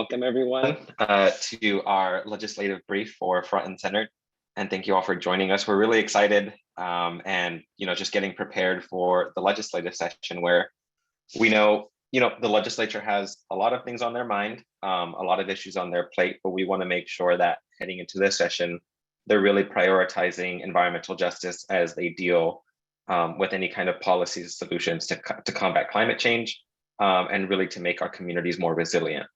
Welcome everyone to our legislative brief for Front and Center. And thank you all for joining us. We're really excited and just getting prepared for the legislative session where we know the legislature has a lot of things on their mind, a lot of issues on their plate, but we want to make sure that heading into this session, they're really prioritizing environmental justice as they deal with any kind of policy solutions to combat climate change and really to make our communities more resilient.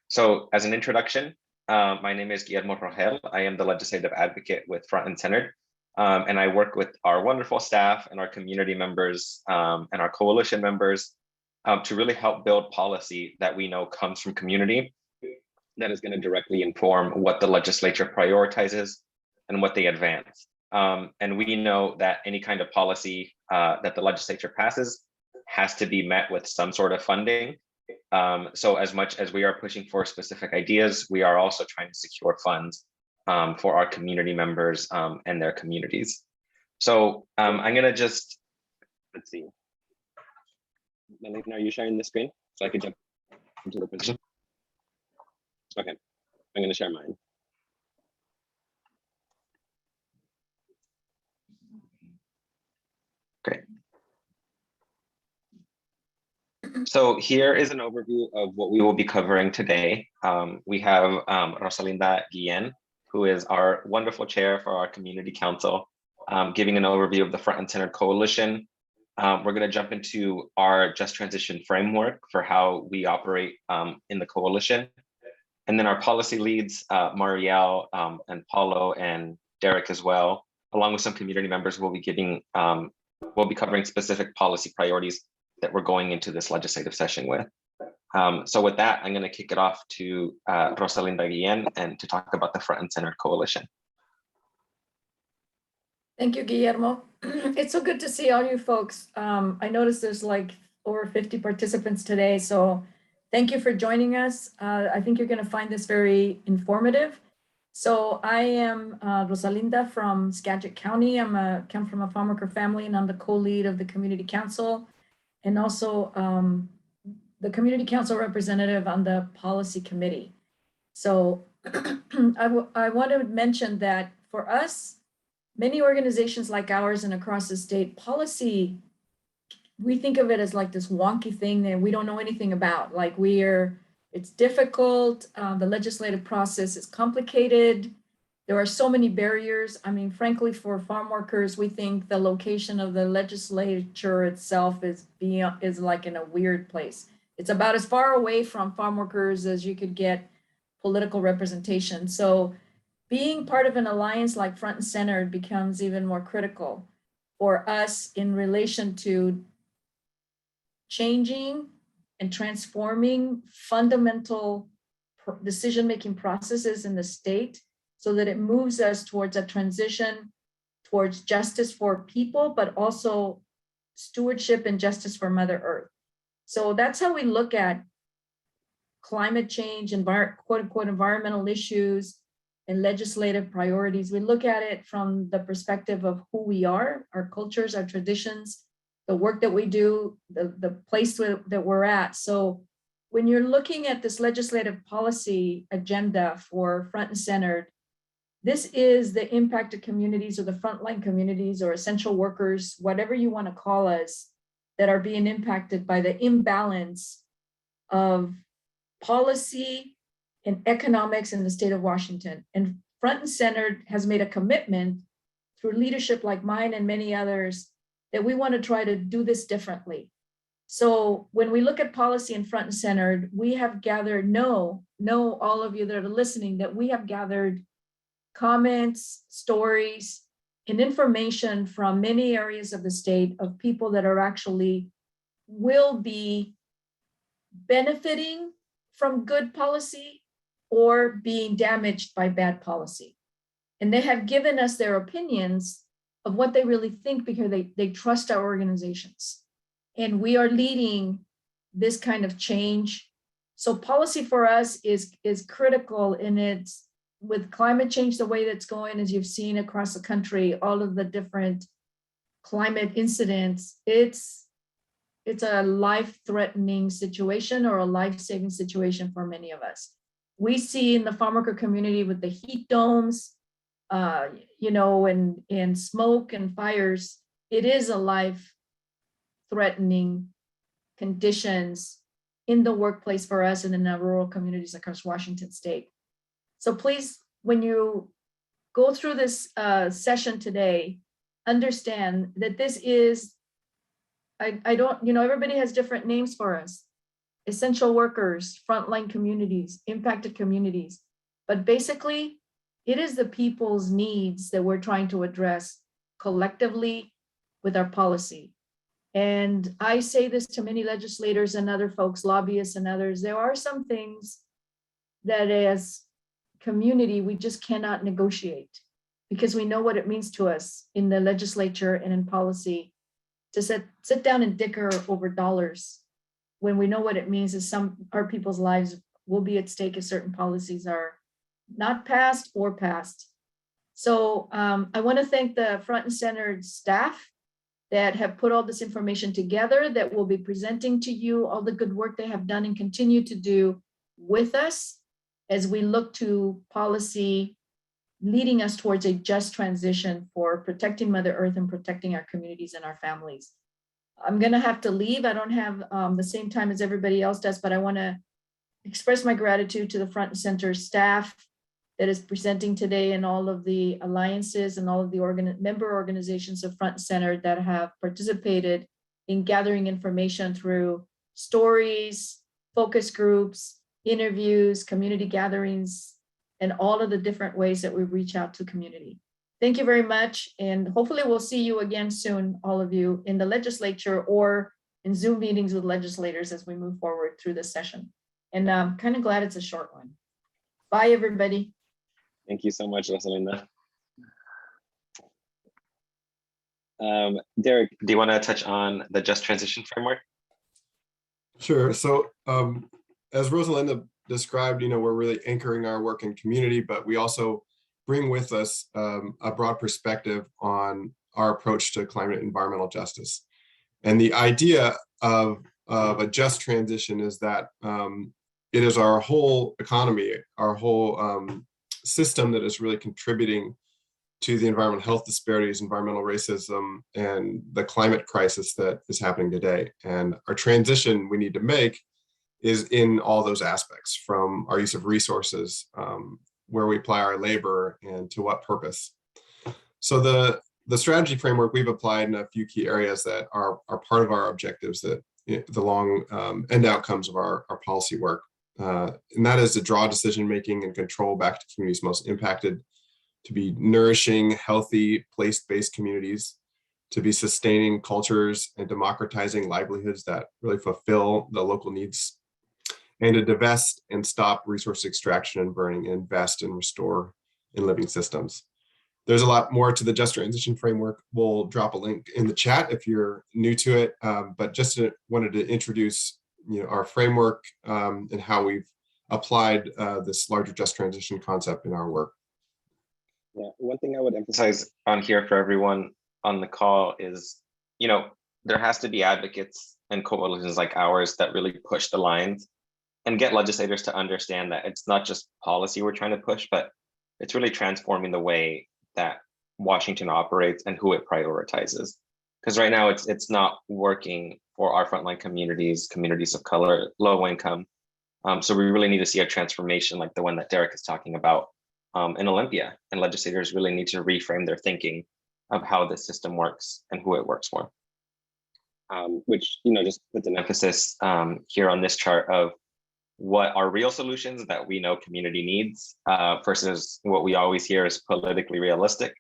So as an introduction, my name is Guillermo Rogel. I am the legislative advocate with Front and Center, and I work with our wonderful staff and our community members and our coalition members to really help build policy that we know comes from community that is going to directly inform what the legislature prioritizes and what they advance. And we know that any kind of policy that the legislature passes has to be met with some sort of funding. So as much as we are pushing for specific ideas, we are also trying to secure funds for our community members and their communities. So I'm gonna just, let's see. Are you sharing the screen so I can jump into the position? Okay, I'm gonna share mine. Great. So here is an overview of what we will be covering today. We have Rosalinda Guillen, who is our wonderful chair for our community council, giving an overview of the Front and Center Coalition. We're going to jump into our just transition framework for how we operate in the coalition. And then our policy leads, Marielle and Paulo and Derek as well, along with some community members, will be covering specific policy priorities that we're going into this legislative session with. So with that, I'm going to kick it off to Rosalinda Guillen and to talk about the Front and Center Coalition. Thank you, Guillermo. It's so good to see all you folks. I noticed there's like over 50 participants today, so thank you for joining us. I think you're going to find this very informative. So I am Rosalinda from Skagit County. I come from a farm worker family, and I'm the co-lead of the community council, and also the community council representative on the policy committee. So I want to mention that for us, many organizations like ours and across the state, policy, we think of it as like this wonky thing that we don't know anything about. Like it's difficult, the legislative process is complicated. There are so many barriers. I mean, frankly, for farm workers, we think the location of the legislature itself is like in a weird place. It's about as far away from farm workers as you could get political representation. So being part of an alliance like Front and Center becomes even more critical for us in relation to changing and transforming fundamental decision-making processes in the state, so that it moves us towards a transition towards justice for people, but also stewardship and justice for Mother Earth. So that's how we look at climate change, quote unquote, environmental issues and legislative priorities. We look at it from the perspective of who we are, our cultures, our traditions, the work that we do, the place that we're at. So when you're looking at this legislative policy agenda for Front and Center, this is the impacted communities or the frontline communities or essential workers, whatever you want to call us, that are being impacted by the imbalance of policy and economics in the state of Washington. And Front and Center has made a commitment through leadership like mine and many others that we want to try to do this differently. So when we look at policy in Front and Center, we have gathered, know all of you that are listening, that we have gathered comments, stories, and information from many areas of the state of people that are actually will be benefiting from good policy or being damaged by bad policy. And they have given us their opinions of what they really think because they trust our organizations. And we are leading this kind of change. So policy for us is critical in its, with climate change the way that's going, as you've seen across the country, all of the different climate incidents, it's a life-threatening situation or a life-saving situation for many of us. we see in the farm worker community with the heat domes, and smoke and fires, it is a life-threatening conditions in the workplace for us and in the rural communities across Washington State. So please, when you go through this session today, understand that this is, I don't, everybody has different names for us. Essential workers, frontline communities, impacted communities. But basically, it is the people's needs that we're trying to address collectively with our policy. And I say this to many legislators and other folks, lobbyists and others, there are some things that as community, we just cannot negotiate because we know what it means to us in the legislature and in policy to sit down and dicker over dollars when we know what it means is our people's lives will be at stake if certain policies are not passed or passed. So I want to thank the front and center staff that have put all this information together, that will be presenting to you all the good work they have done and continue to do with us as we look to policy leading us towards a just transition for protecting Mother Earth and protecting our communities and our families. I'm going to have to leave. I don't have the same time as everybody else does, but I want to express my gratitude to the front and center staff that is presenting today and all of the alliances and all of the member organizations of Front and Center that have participated in gathering information through stories, focus groups, interviews, community gatherings, and all of the different ways that we reach out to community. Thank you very much. And hopefully we'll see you again soon, all of you in the legislature or in Zoom meetings with legislators as we move forward through this session. And I'm kind of glad it's a short one. Bye, everybody. Thank you so much, Rosalinda. Derek, do you want to touch on the Just Transition Framework? Sure. So as Rosalinda described, we're really anchoring our work in community, but we also bring with us a broad perspective on our approach to climate and environmental justice. And the idea of a just transition is that it is our whole economy, our whole system that is really contributing to the environmental health disparities, environmental racism, and the climate crisis that is happening today. And our transition we need to make is in all those aspects, from our use of resources, where we apply our labor, and to what purpose. So the strategy framework we've applied in a few key areas that are part of our objectives, that the long end outcomes of our policy work. And that is to draw decision-making and control back to communities most impacted, to be nourishing, healthy, place-based communities, to be sustaining cultures and democratizing livelihoods that really fulfill the local needs, and to divest and stop resource extraction and burning, and invest and restore in living systems. There's a lot more to the Just Transition Framework. We'll drop a link in the chat if you're new to it, but just wanted to introduce our framework and how we've applied this larger just transition concept in our work. Yeah, one thing I would emphasize on here for everyone on the call is, there has to be advocates and coalitions like ours that really push the lines and get legislators to understand that it's not just policy we're trying to push, but it's really transforming the way that Washington operates and who it prioritizes. Because right now it's not working for our frontline communities, communities of color, low income. So we really need to see a transformation like the one that Derek is talking about in Olympia. And legislators really need to reframe their thinking of how the system works and who it works for. Which, just puts an emphasis here on this chart of what are real solutions that we know community needs versus what we always hear is politically realistic,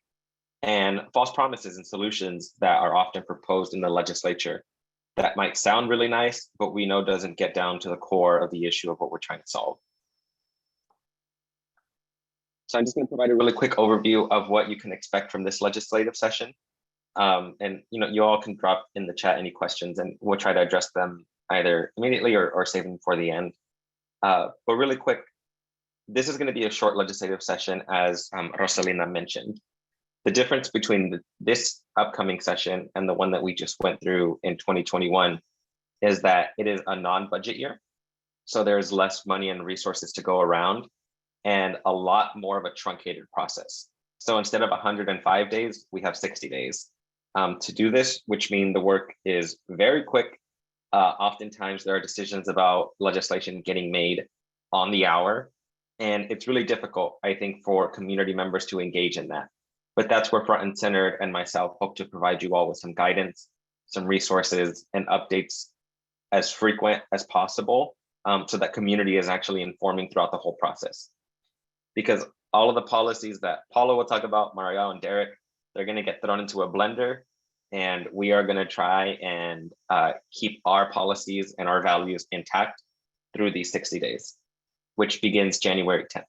and false promises and solutions that are often proposed in the legislature that might sound really nice, but we know doesn't get down to the core of the issue of what we're trying to solve. So I'm just going to provide a really quick overview of what you can expect from this legislative session. And you all can drop in the chat any questions and we'll try to address them either immediately or save them for the end. But really quick, this is going to be a short legislative session, as Rosalina mentioned. The difference between this upcoming session and the one that we just went through in 2021 is that it is a non-budget year. So there's less money and resources to go around and a lot more of a truncated process. So instead of 105 days, we have 60 days to do this, which means the work is very quick. Oftentimes there are decisions about legislation getting made on the hour, and it's really difficult, I think, for community members to engage in that. But that's where Front and Center and myself hope to provide you all with some guidance, some resources and updates as frequent as possible, so that community is actually informing throughout the whole process. Because all of the policies that Paula will talk about, Marielle and Derek, they're going to get thrown into a blender, and we are going to try and keep our policies and our values intact through these 60 days, which begins January 10th.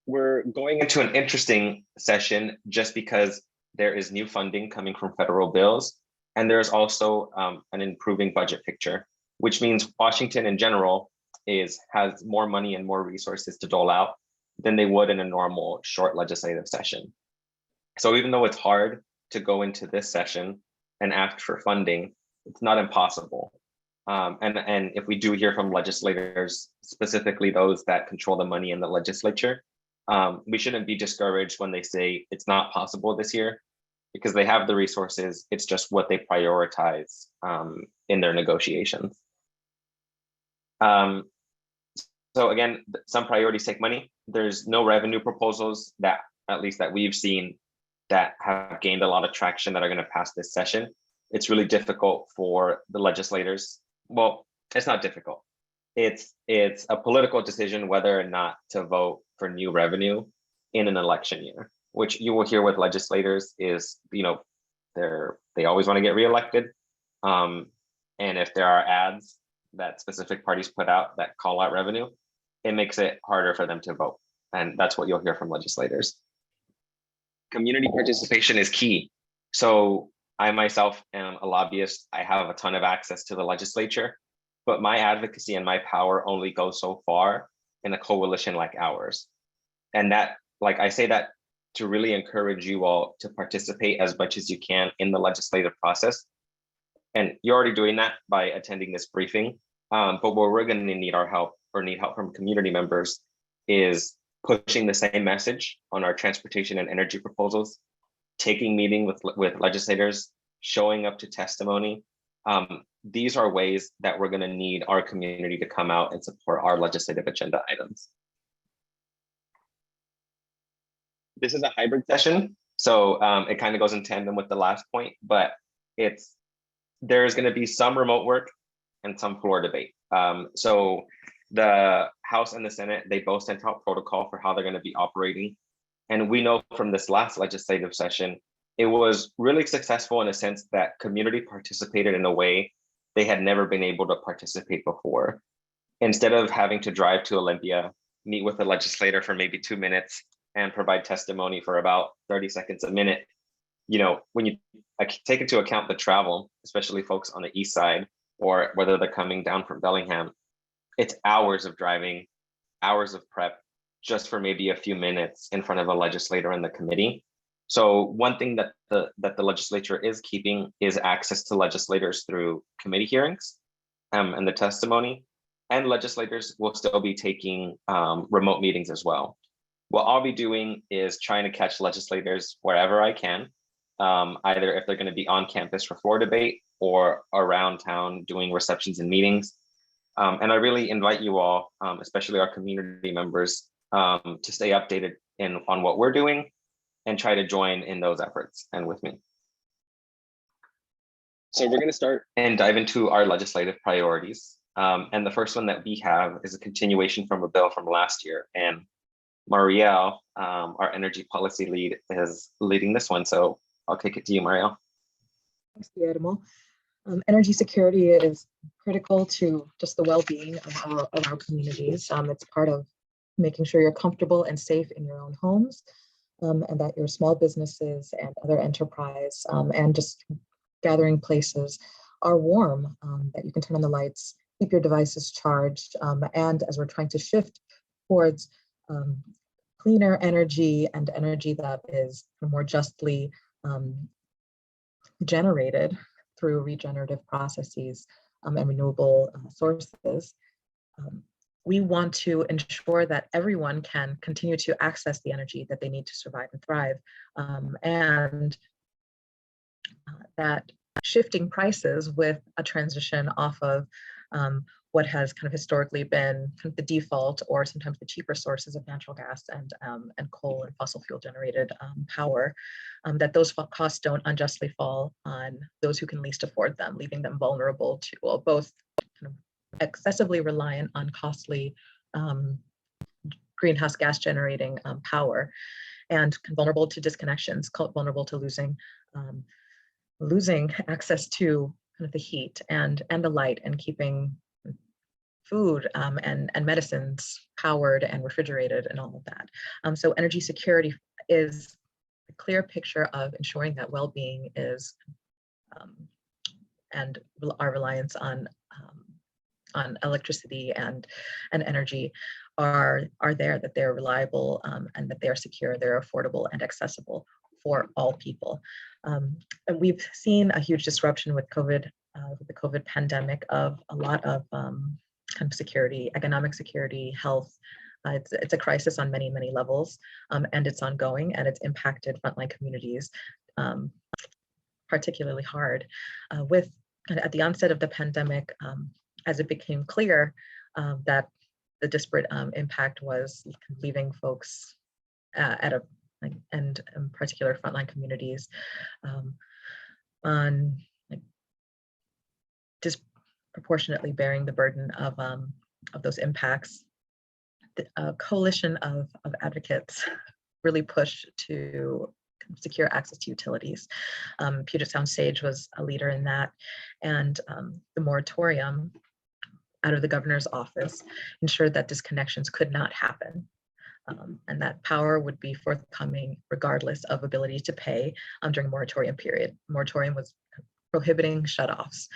We're going into an interesting session just because there is new funding coming from federal bills, and there's also an improving budget picture, which means Washington in general has more money and more resources to dole out than they would in a normal short legislative session. So even though it's hard to go into this session and ask for funding, it's not impossible. And if we do hear from legislators, specifically those that control the money in the legislature, we shouldn't be discouraged when they say it's not possible this year, because they have the resources. It's just what they prioritize in their negotiations. So again, some priorities take money. There's no revenue proposals that, at least that we've seen, that have gained a lot of traction that are going to pass this session. It's really difficult for the legislators. Well, it's not difficult. It's a political decision whether or not to vote for new revenue in an election year, which you will hear with legislators is, they always want to get reelected. And if there are ads that specific parties put out that call out revenue, it makes it harder for them to vote. And that's what you'll hear from legislators. Community participation is key. So I myself am a lobbyist. I have a ton of access to the legislature, but my advocacy and my power only goes so far in a coalition like ours. And that, like I say that to really encourage you all to participate as much as you can in the legislative process. And you're already doing that by attending this briefing. But where we're going to need our help, or need help from community members, is pushing the same message on our transportation and energy proposals, taking meetings with legislators, showing up to testimony. These are ways that we're going to need our community to come out and support our legislative agenda items. This is a hybrid session, so it kind of goes in tandem with the last point, but there's going to be some remote work and some floor debate. So the House and the Senate, they both sent out protocol for how they're going to be operating. And we know from this last legislative session, it was really successful in a sense that community participated in a way they had never been able to participate before. Instead of having to drive to Olympia, meet with a legislator for maybe 2 minutes and provide testimony for about 30 seconds a minute, when you take into account the travel, especially folks on the east side, or whether they're coming down from Bellingham, it's hours of driving, hours of prep, just for maybe a few minutes in front of a legislator in the committee. So one thing that the legislature is keeping is access to legislators through committee hearings and the testimony, and legislators will still be taking remote meetings as well. What I'll be doing is trying to catch legislators wherever I can, either if they're going to be on campus for floor debate or around town doing receptions and meetings. And I really invite you all, especially our community members, to stay updated on what we're doing and try to join in those efforts and with me. So we're going to start and dive into our legislative priorities. And the first one that we have is a continuation from a bill from last year. And Marielle, our energy policy lead, is leading this one. So I'll kick it to you, Marielle. Thanks, Guillermo. Energy security is critical to just the well-being of our communities. It's part of making sure you're comfortable and safe in your own homes, and that your small businesses and other enterprise and just gathering places are warm, that you can turn on the lights, keep your devices charged, and as we're trying to shift towards cleaner energy and energy that is more justly generated through regenerative processes, and renewable sources. We want to ensure that everyone can continue to access the energy that they need to survive and thrive, and that shifting prices with a transition off of what has kind of historically been kind of the default or sometimes the cheaper sources of natural gas and coal and fossil fuel generated power, that those costs don't unjustly fall on those who can least afford them, leaving them vulnerable to, well, both kind of excessively reliant on costly greenhouse gas generating power, and vulnerable to disconnections, vulnerable to losing access to kind of the heat and the light, and keeping food and medicines powered and refrigerated and all of that. So energy security is a clear picture of ensuring that well-being is and our reliance on electricity and energy are there, that they're reliable, and that they're secure, they're affordable and accessible for all people. And we've seen a huge disruption with COVID, with the COVID pandemic, of a lot of kind of security, economic security, health. It's a crisis on many, many levels, and it's ongoing, and it's impacted frontline communities particularly hard. With at the onset of the pandemic, as it became clear that the disparate impact was leaving folks at a, and in particular frontline communities on disproportionately bearing the burden of those impacts. A coalition of advocates really pushed to secure access to utilities. Puget Sound Sage was a leader in that, and the moratorium out of the governor's office ensured that disconnections could not happen, and that power would be forthcoming regardless of ability to pay during moratorium period. Moratorium was prohibiting shutoffs.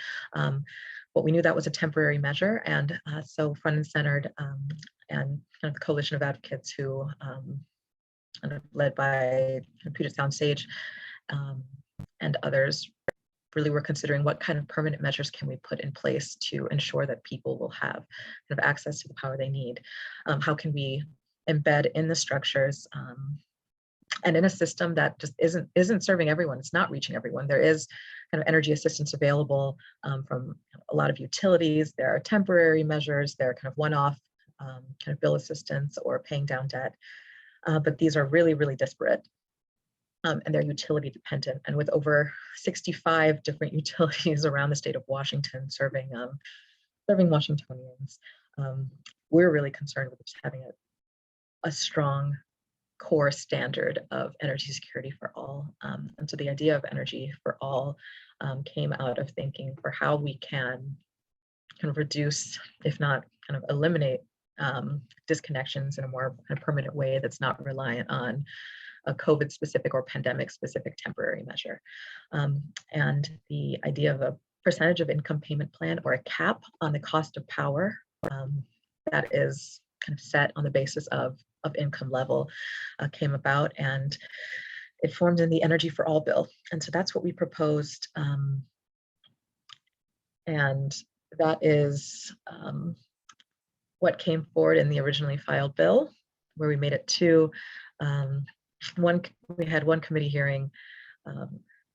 But we knew that was a temporary measure, and so front and centered, and kind of the coalition of advocates who led by Puget Sound Sage and others really were considering what kind of permanent measures can we put in place to ensure that people will have kind of access to the power they need. How can we embed in the structures and in a system that just isn't serving everyone, it's not reaching everyone. There is kind of energy assistance available from a lot of utilities. There are temporary measures, there are kind of one-off kind of bill assistance or paying down debt. But these are really, really disparate, and they're utility dependent. And with over 65 different utilities around the state of Washington serving Washingtonians, we're really concerned with just having a strong core standard of energy security for all. And so the idea of energy for all came out of thinking for how we can kind of reduce, if not kind of eliminate, disconnections in a more kind of permanent way that's not reliant on a COVID specific or pandemic specific temporary measure. And the idea of a percentage of income payment plan or a cap on the cost of power that is kind of set on the basis of income level came about, and it formed in the Energy for All bill. And so that's what we proposed. And that is what came forward in the originally filed bill, where we made it to we had one committee hearing,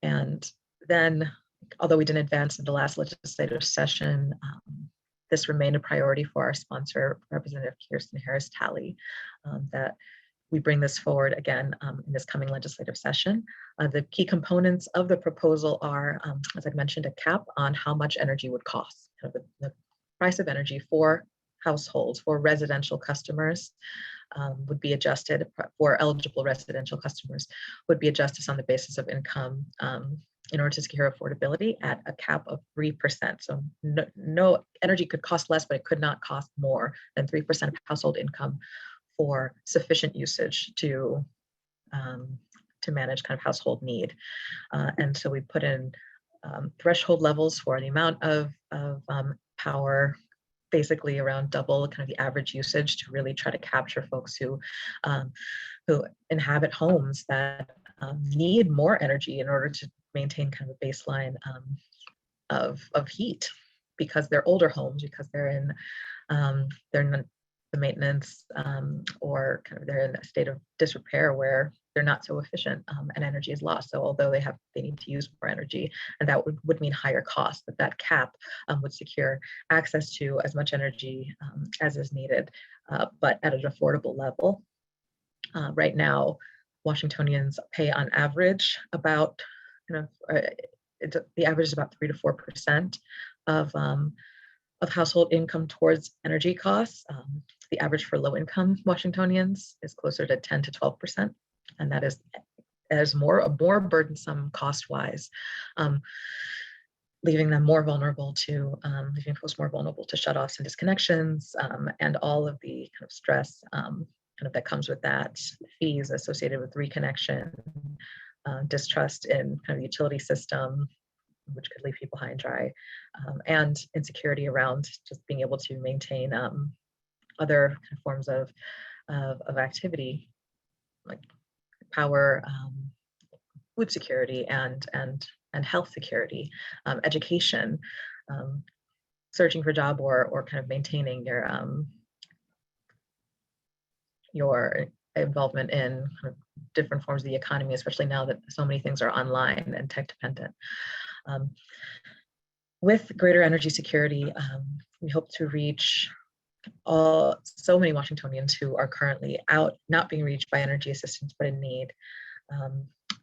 and then, although we didn't advance in the last legislative session, this remained a priority for our sponsor, Representative Kirsten Harris-Talley, that we bring this forward again in this coming legislative session. The key components of the proposal are, as I mentioned, a cap on how much energy would cost. The price of energy for households, for residential customers, would be adjusted, for eligible residential customers, would be adjusted on the basis of income in order to secure affordability at a cap of 3%. So no energy could cost less, but it could not cost more than 3% of household income for sufficient usage to manage kind of household need. And so we put in threshold levels for the amount of power, basically around double kind of the average usage, to really try to capture folks who inhabit homes that need more energy in order to maintain kind of a baseline of heat, because they're older homes, because they're in the maintenance or kind of they're in a state of disrepair where they're not so efficient and energy is lost. So although they need to use more energy, and that would mean higher costs, but that cap would secure access to as much energy as is needed, but at an affordable level. Right now, Washingtonians pay on average about, the average is about 3 to 4% of household income towards energy costs. The average for low-income Washingtonians is closer to 10 to 12%, and that is more burdensome cost-wise, leaving them more vulnerable to leaving folks more vulnerable to shutoffs and disconnections, and all of the kind of stress that comes with that, fees associated with reconnection, distrust in kind of the utility system, which could leave people high and dry, and insecurity around just being able to maintain other kind of forms of activity, like power, food security, and health security, education, searching for a job, or kind of maintaining your involvement in kind of different forms of the economy, especially now that so many things are online and tech dependent. With greater energy security, we hope to reach so many Washingtonians who are currently not being reached by energy assistance, but in need.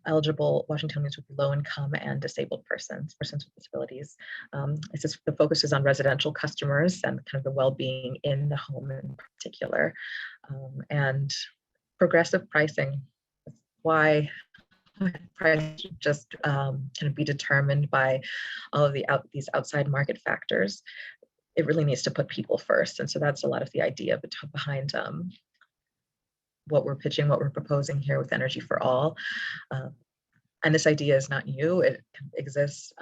Eligible Washingtonians with low income and disabled persons with disabilities. The focus is on residential customers and kind of the well-being in the home in particular, and progressive pricing. Why price just kind of be determined by all of these outside market factors. It really needs to put people first, and so that's a lot of the idea behind what we're pitching, what we're proposing here with Energy for All. And this idea is not new. It exists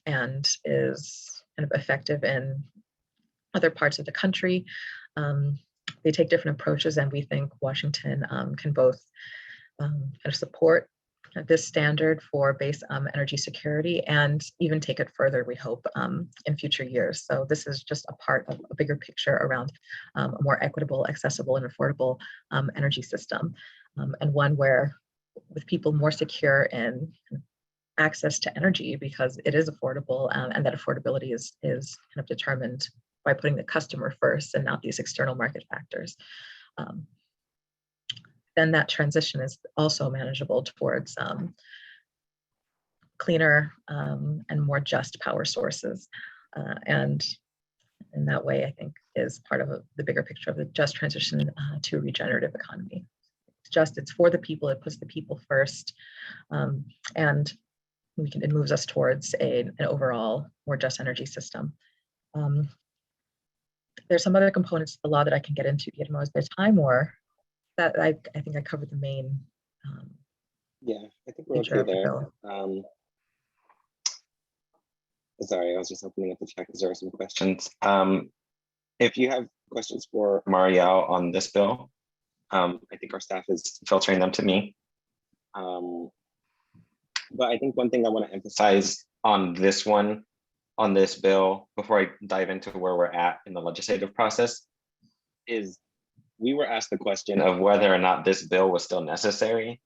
and is kind of effective in other parts of the country. They take different approaches, and we think Washington can both kind of support this standard for base energy security and even take it further, we hope, in future years. So this is just a part of a bigger picture around a more equitable, accessible, and affordable energy system, and one where with people more secure in access to energy because it is affordable, and that affordability is kind of determined by putting the customer first and not these external market factors. Then that transition is also manageable towards cleaner and more just power sources. And in that way, I think is part of the bigger picture of the just transition to a regenerative economy. It's for the people, it puts the people first, and it moves us towards an overall more just energy system. There's some other components of the law that I can get into, Guillermo. Is there time, or that I think I covered the main? Yeah, I think we're okay there. Sorry, I was just opening up the chat because there are some questions. If you have questions for Marielle on this bill, I think our staff is filtering them to me. But I think one thing I want to emphasize on this bill, before I dive into where we're at in the legislative process, is we were asked the question of whether or not this bill was still necessary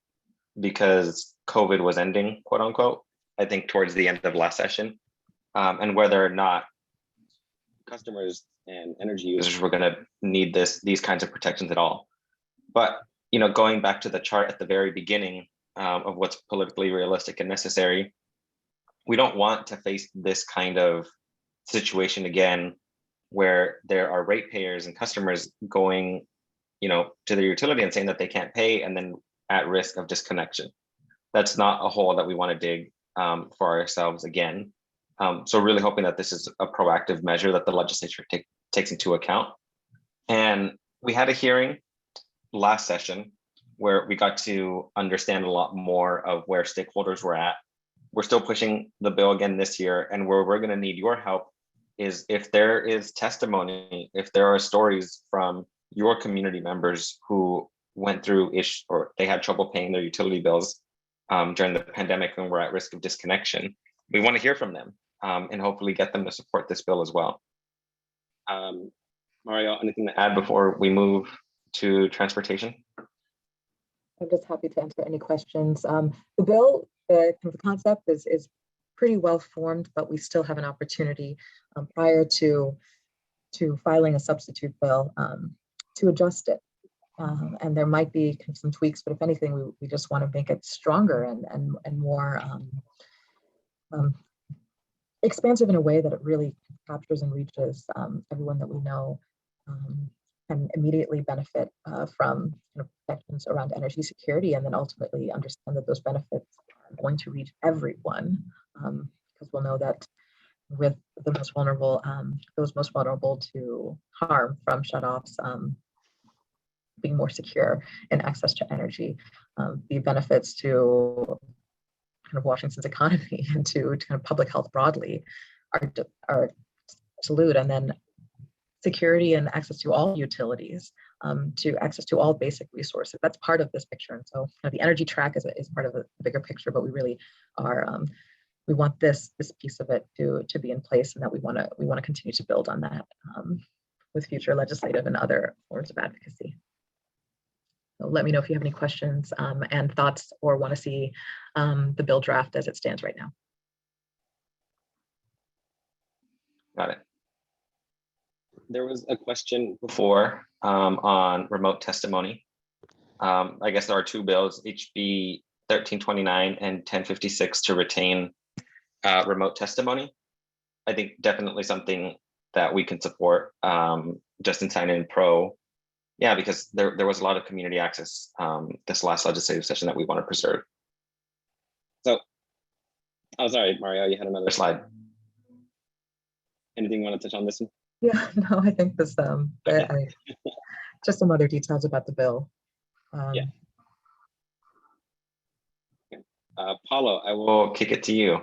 because COVID was ending, quote unquote, I think towards the end of last session, and whether or not customers and energy users were going to need these kinds of protections at all. But going back to the chart at the very beginning of what's politically realistic and necessary, we don't want to face this kind of situation again, where there are ratepayers and customers going, to their utility and saying that they can't pay, and then at risk of disconnection. That's not a hole that we want to dig for ourselves again. So really hoping that this is a proactive measure that the legislature takes into account. And we had a hearing last session where we got to understand a lot more of where stakeholders were at. We're still pushing the bill again this year, and where we're going to need your help is if there is testimony, if there are stories from your community members who went through or they had trouble paying their utility bills during the pandemic and were at risk of disconnection. We want to hear from them. and hopefully get them to support this bill as well. Mario, anything to add before we move to transportation? I'm just happy to answer any questions. The bill, the concept is pretty well formed, but we still have an opportunity prior to filing a substitute bill to adjust it. And there might be some tweaks, but if anything, we just want to make it stronger and more expansive in a way that it really captures and reaches everyone that we know can immediately benefit from protections around energy security, and then ultimately understand that those benefits are going to reach everyone, because we'll know that with the most vulnerable, those most vulnerable to harm from shutoffs, being more secure in access to energy, the benefits to Washington's economy and to public health broadly are absolute. And then security and access to all utilities, to access to all basic resources. That's part of this picture. And so the energy track is part of the bigger picture, but we really are, we want this piece of it to be in place, and that we want to continue to build on that with future legislative and other forms of advocacy. So let me know if you have any questions and thoughts, or want to see the bill draft as it stands right now. Got it. There was a question before on remote testimony. I guess there are two bills, HB 1329 and 1056, to retain remote testimony. I think definitely something that we can support. Justin Tynan pro, yeah, because there was a lot of community access this last legislative session that we want to preserve. So, oh, sorry, Mario, you had another slide. Anything you want to touch on this one? Yeah, no, I think this, just some other details about the bill. Yeah. Okay. Paulo, I will kick it to you.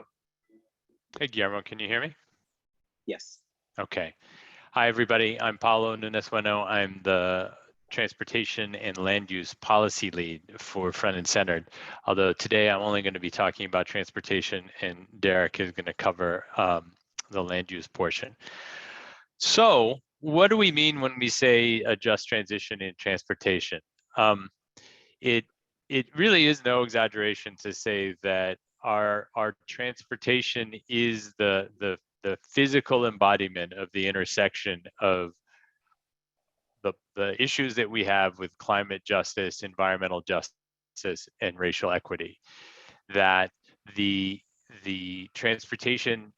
Hey, Guillermo, can you hear me? Yes. Okay. Hi, everybody. I'm Paulo Nunes-Bueno. I'm the Transportation and Land Use Policy Lead for Front and Centered. Although today I'm only going to be talking about transportation, and Derek is going to cover the land use portion. So what do we mean when we say a just transition in transportation? It really is no exaggeration to say that our transportation is the physical embodiment of the intersection of the issues that we have with climate justice, environmental justice, and racial equity. That the transportation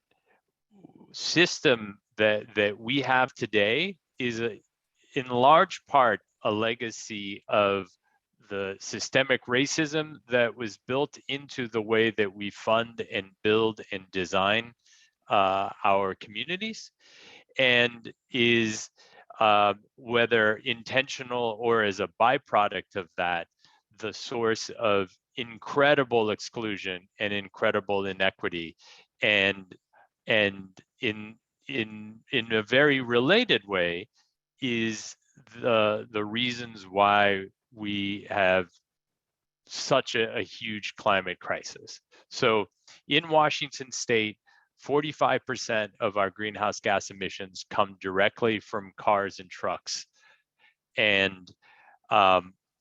system that we have today is in large part a legacy of the systemic racism that was built into the way that we fund and build and design our communities, and is whether intentional or as a byproduct of that, the source of incredible exclusion and incredible inequity, and in a very related way is the reasons why we have such a huge climate crisis. So in Washington State, 45% of our greenhouse gas emissions come directly from cars and trucks. And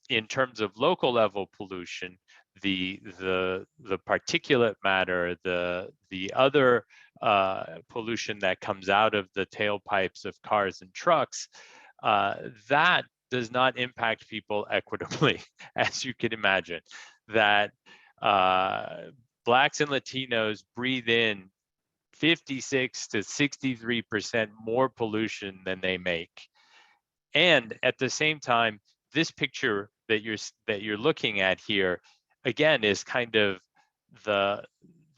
in terms of local level pollution, the particulate matter, the other pollution that comes out of the tailpipes of cars and trucks, that does not impact people equitably, as you can imagine. That Blacks and Latinos breathe in 56 to 63% more pollution than they make. And at the same time, this picture that you're looking at here, again, is kind of the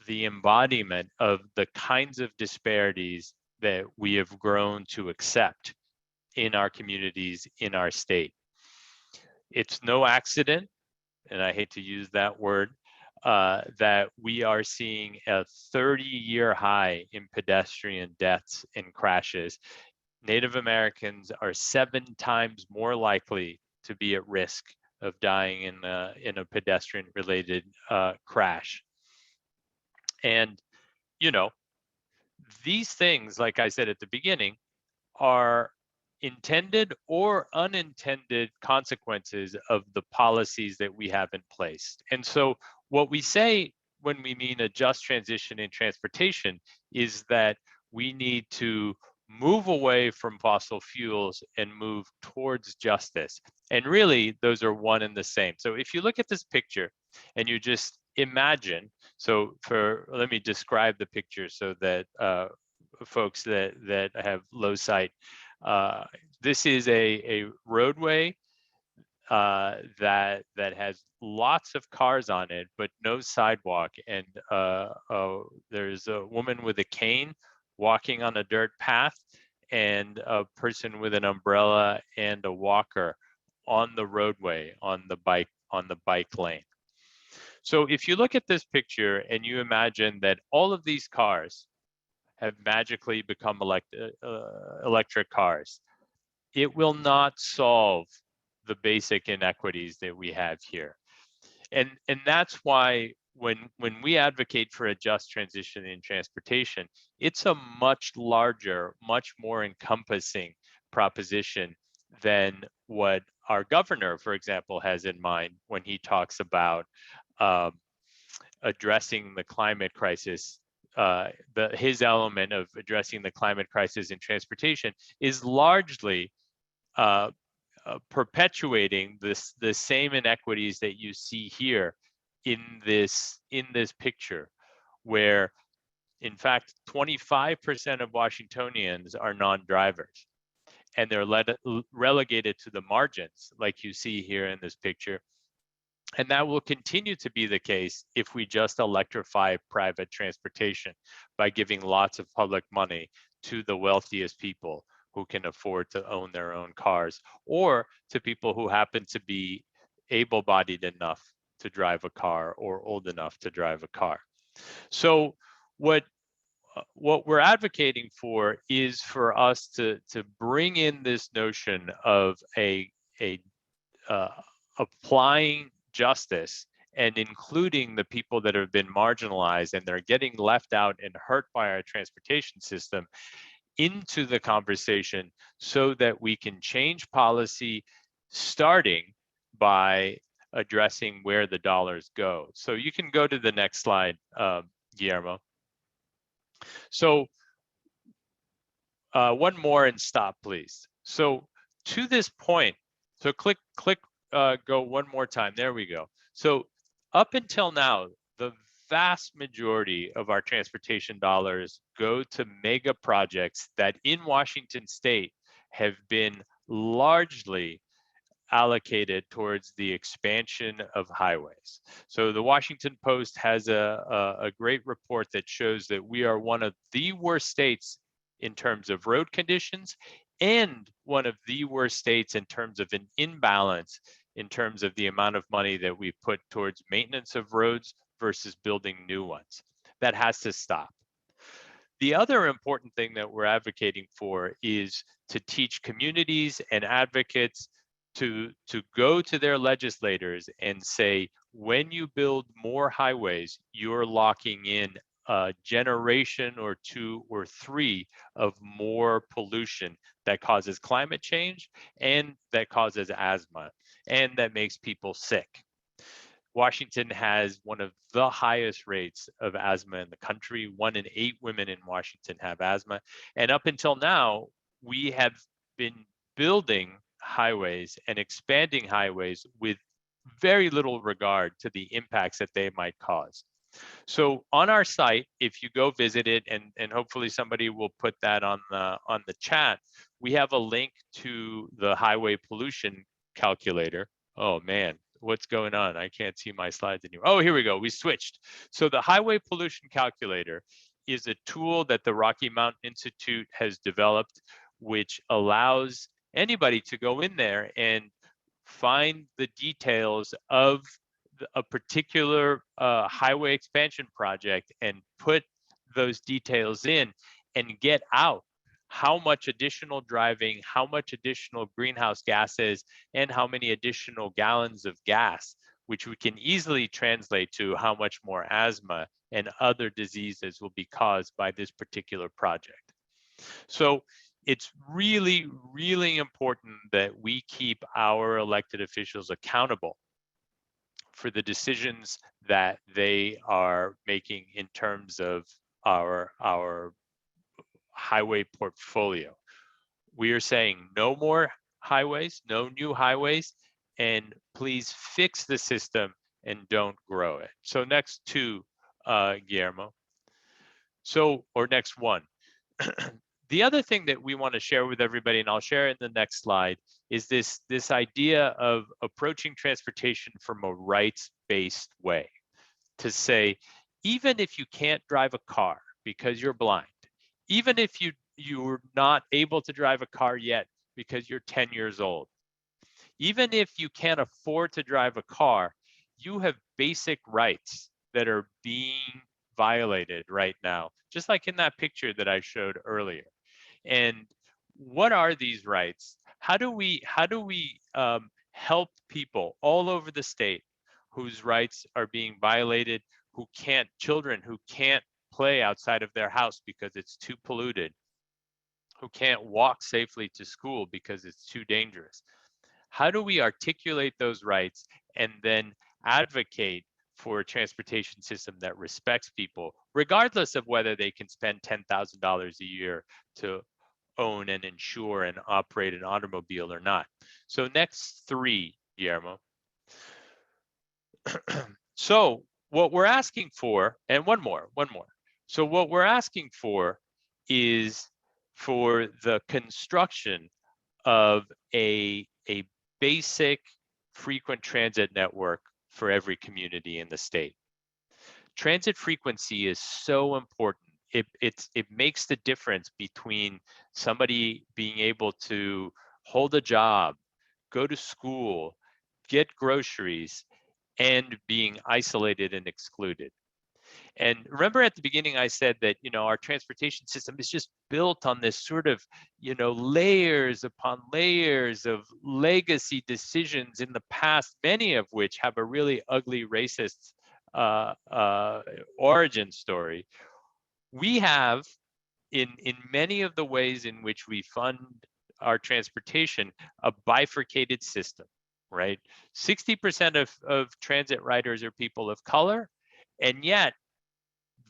embodiment of the kinds of disparities that we have grown to accept in our communities, in our state. It's no accident, and I hate to use that word, that we are seeing a 30-year high in pedestrian deaths and crashes. Native Americans are 7 times more likely to be at risk of dying in a pedestrian-related crash. And, you know, these things, like I said at the beginning, are intended or unintended consequences of the policies that we have in place. And so what we say when we mean a just transition in transportation is that we need to move away from fossil fuels and move towards justice. And really, those are one and the same. So if you look at this picture and you just imagine, let me describe the picture so that folks that have low sight, this is a roadway that has lots of cars on it, but no sidewalk. And there's a woman with a cane walking on a dirt path, and a person with an umbrella and a walker on the roadway on the bike lane. So if you look at this picture and you imagine that all of these cars have magically become electric cars, it will not solve the basic inequities that we have here. And that's why when we advocate for a just transition in transportation, it's a much larger, much more encompassing proposition than what our governor, for example, has in mind when he talks about addressing the climate crisis. His element of addressing the climate crisis in transportation is largely perpetuating the same inequities that you see here in this picture, where in fact 25% of Washingtonians are non-drivers, and they're relegated to the margins, like you see here in this picture. And that will continue to be the case if we just electrify private transportation by giving lots of public money to the wealthiest people who can afford to own their own cars, or to people who happen to be able-bodied enough to drive a car or old enough to drive a car. So what we're advocating for is for us to bring in this notion of applying justice and including the people that have been marginalized and they're getting left out and hurt by our transportation system into the conversation, so that we can change policy, starting by addressing where the dollars go. So you can go to the next slide, Guillermo. So one more and stop, please. So to this point, so click, go one more time. There we go. So up until now, the vast majority of our transportation dollars go to mega projects that in Washington State have been largely allocated towards the expansion of highways. So the Washington Post has a great report that shows that we are one of the worst states in terms of road conditions, and one of the worst states in terms of an imbalance in terms of the amount of money that we put towards maintenance of roads versus building new ones. That has to stop. The other important thing that we're advocating for is to teach communities and advocates to go to their legislators and say, when you build more highways, you're locking in a generation or 2 or 3 of more pollution that causes climate change and that causes asthma and that makes people sick. Washington has one of the highest rates of asthma in the country. 1 in 8 women in Washington have asthma. And up until now, we have been building highways and expanding highways with very little regard to the impacts that they might cause. So on our site, if you go visit it, and hopefully somebody will put that on the chat, we have a link to the highway pollution calculator. Oh man, what's going on? I can't see my slides anymore. Oh, here we go. We switched. So the highway pollution calculator is a tool that the Rocky Mountain Institute has developed, which allows anybody to go in there and find the details of a particular highway expansion project and put those details in and get out how much additional driving, how much additional greenhouse gases, and how many additional gallons of gas, which we can easily translate to how much more asthma and other diseases will be caused by this particular project. So it's really, really important that we keep our elected officials accountable for the decisions that they are making in terms of our highway portfolio. We are saying no more highways, no new highways, and please fix the system and don't grow it. So next two, Guillermo. So, or next one. The other thing that we want to share with everybody, and I'll share it in the next slide, is this idea of approaching transportation from a rights-based way. To say, even if you can't drive a car because you're blind, even if you're not able to drive a car yet because you're 10 years old, even if you can't afford to drive a car, you have basic rights that are being violated right now, just like in that picture that I showed earlier. And what are these rights? How do we help people all over the state whose rights are being violated, children who can't play outside of their house because it's too polluted, who can't walk safely to school because it's too dangerous? How do we articulate those rights and then advocate for a transportation system that respects people, regardless of whether they can spend $10,000 a year to own and insure and operate an automobile or not? So next three, Guillermo. So what we're asking for, and one more. So what we're asking for is for the construction of a basic frequent transit network for every community in the state. Transit frequency is so important. It makes the difference between somebody being able to hold a job, go to school, get groceries, and being isolated and excluded. And remember at the beginning, I said that, our transportation system is just built on this sort of, layers upon layers of legacy decisions in the past, many of which have a really ugly racist origin story. We have, in many of the ways in which we fund our transportation, a bifurcated system, right? 60% of transit riders are people of color, and yet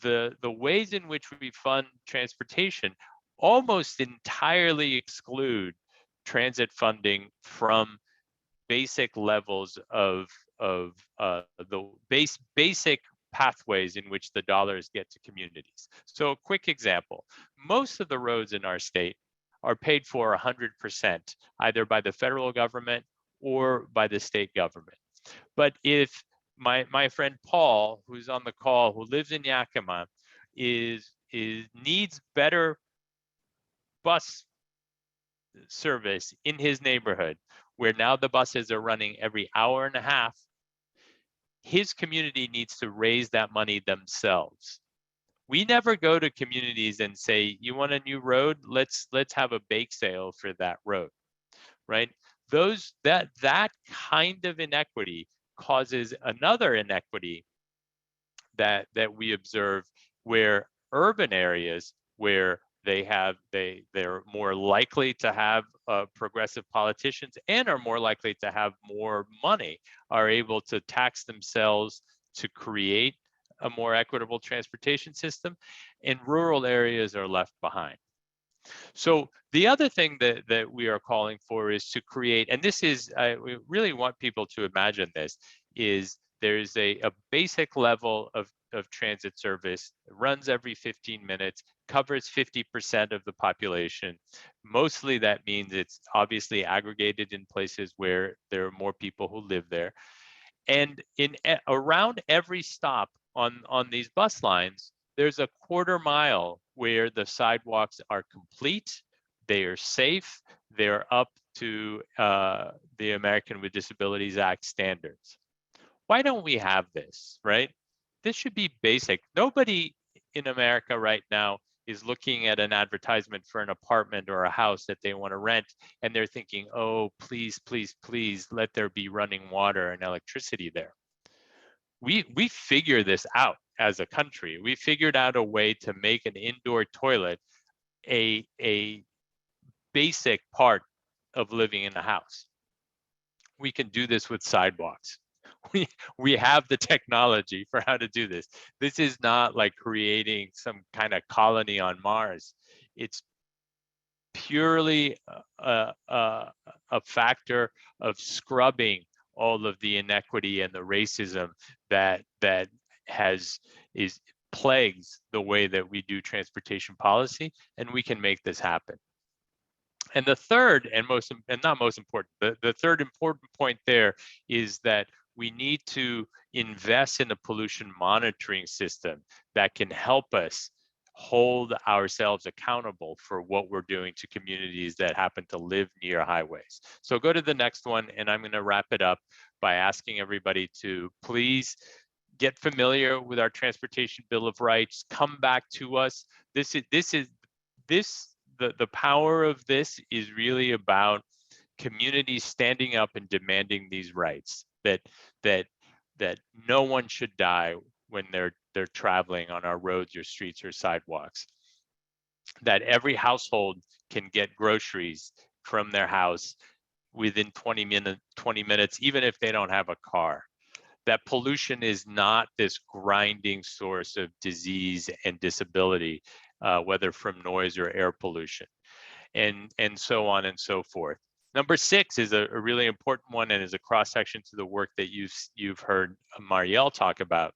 the ways in which we fund transportation almost entirely exclude transit funding from basic levels of the basic pathways in which the dollars get to communities. So a quick example, most of the roads in our state are paid for 100%, either by the federal government or by the state government. But if my friend Paul, who's on the call, who lives in Yakima, needs better bus service in his neighborhood, where now the buses are running every hour and a half, his community needs to raise that money themselves. We never go to communities and say, you want a new road? Let's have a bake sale for that road, right? That kind of inequity causes another inequity that we observe, where urban areas where they're more likely to have progressive politicians and are more likely to have more money, are able to tax themselves to create a more equitable transportation system, and rural areas are left behind. So the other thing that we are calling for is to create, and this is, we really want people to imagine this, is there's a basic level of transit service, runs every 15 minutes, covers 50% of the population. Mostly that means it's obviously aggregated in places where there are more people who live there. And around every stop on these bus lines, there's a quarter mile where the sidewalks are complete, they are safe, they're up to the American with Disabilities Act standards. Why don't we have this, right? This should be basic. Nobody in America right now is looking at an advertisement for an apartment or a house that they want to rent, and they're thinking, oh, please, please, please, let there be running water and electricity there. We figure this out as a country. We figured out a way to make an indoor toilet a basic part of living in a house. We can do this with sidewalks. We have the technology for how to do this. This is not like creating some kind of colony on Mars. It's purely a factor of scrubbing all of the inequity and the racism that plagues the way that we do transportation policy, and we can make this happen. And the third, and not most important, the third important point there is that we need to invest in a pollution monitoring system that can help us hold ourselves accountable for what we're doing to communities that happen to live near highways. So go to the next one, and I'm going to wrap it up by asking everybody to please get familiar with our Transportation Bill of Rights. Come back to us. The power of this is really about communities standing up and demanding these rights, that no one should die when they're traveling on our roads or streets or sidewalks, that every household can get groceries from their house within 20 minutes, even if they don't have a car, that pollution is not this grinding source of disease and disability, whether from noise or air pollution, and so on and so forth. Number 6 is a really important one, and is a cross-section to the work that you've heard Marielle talk about,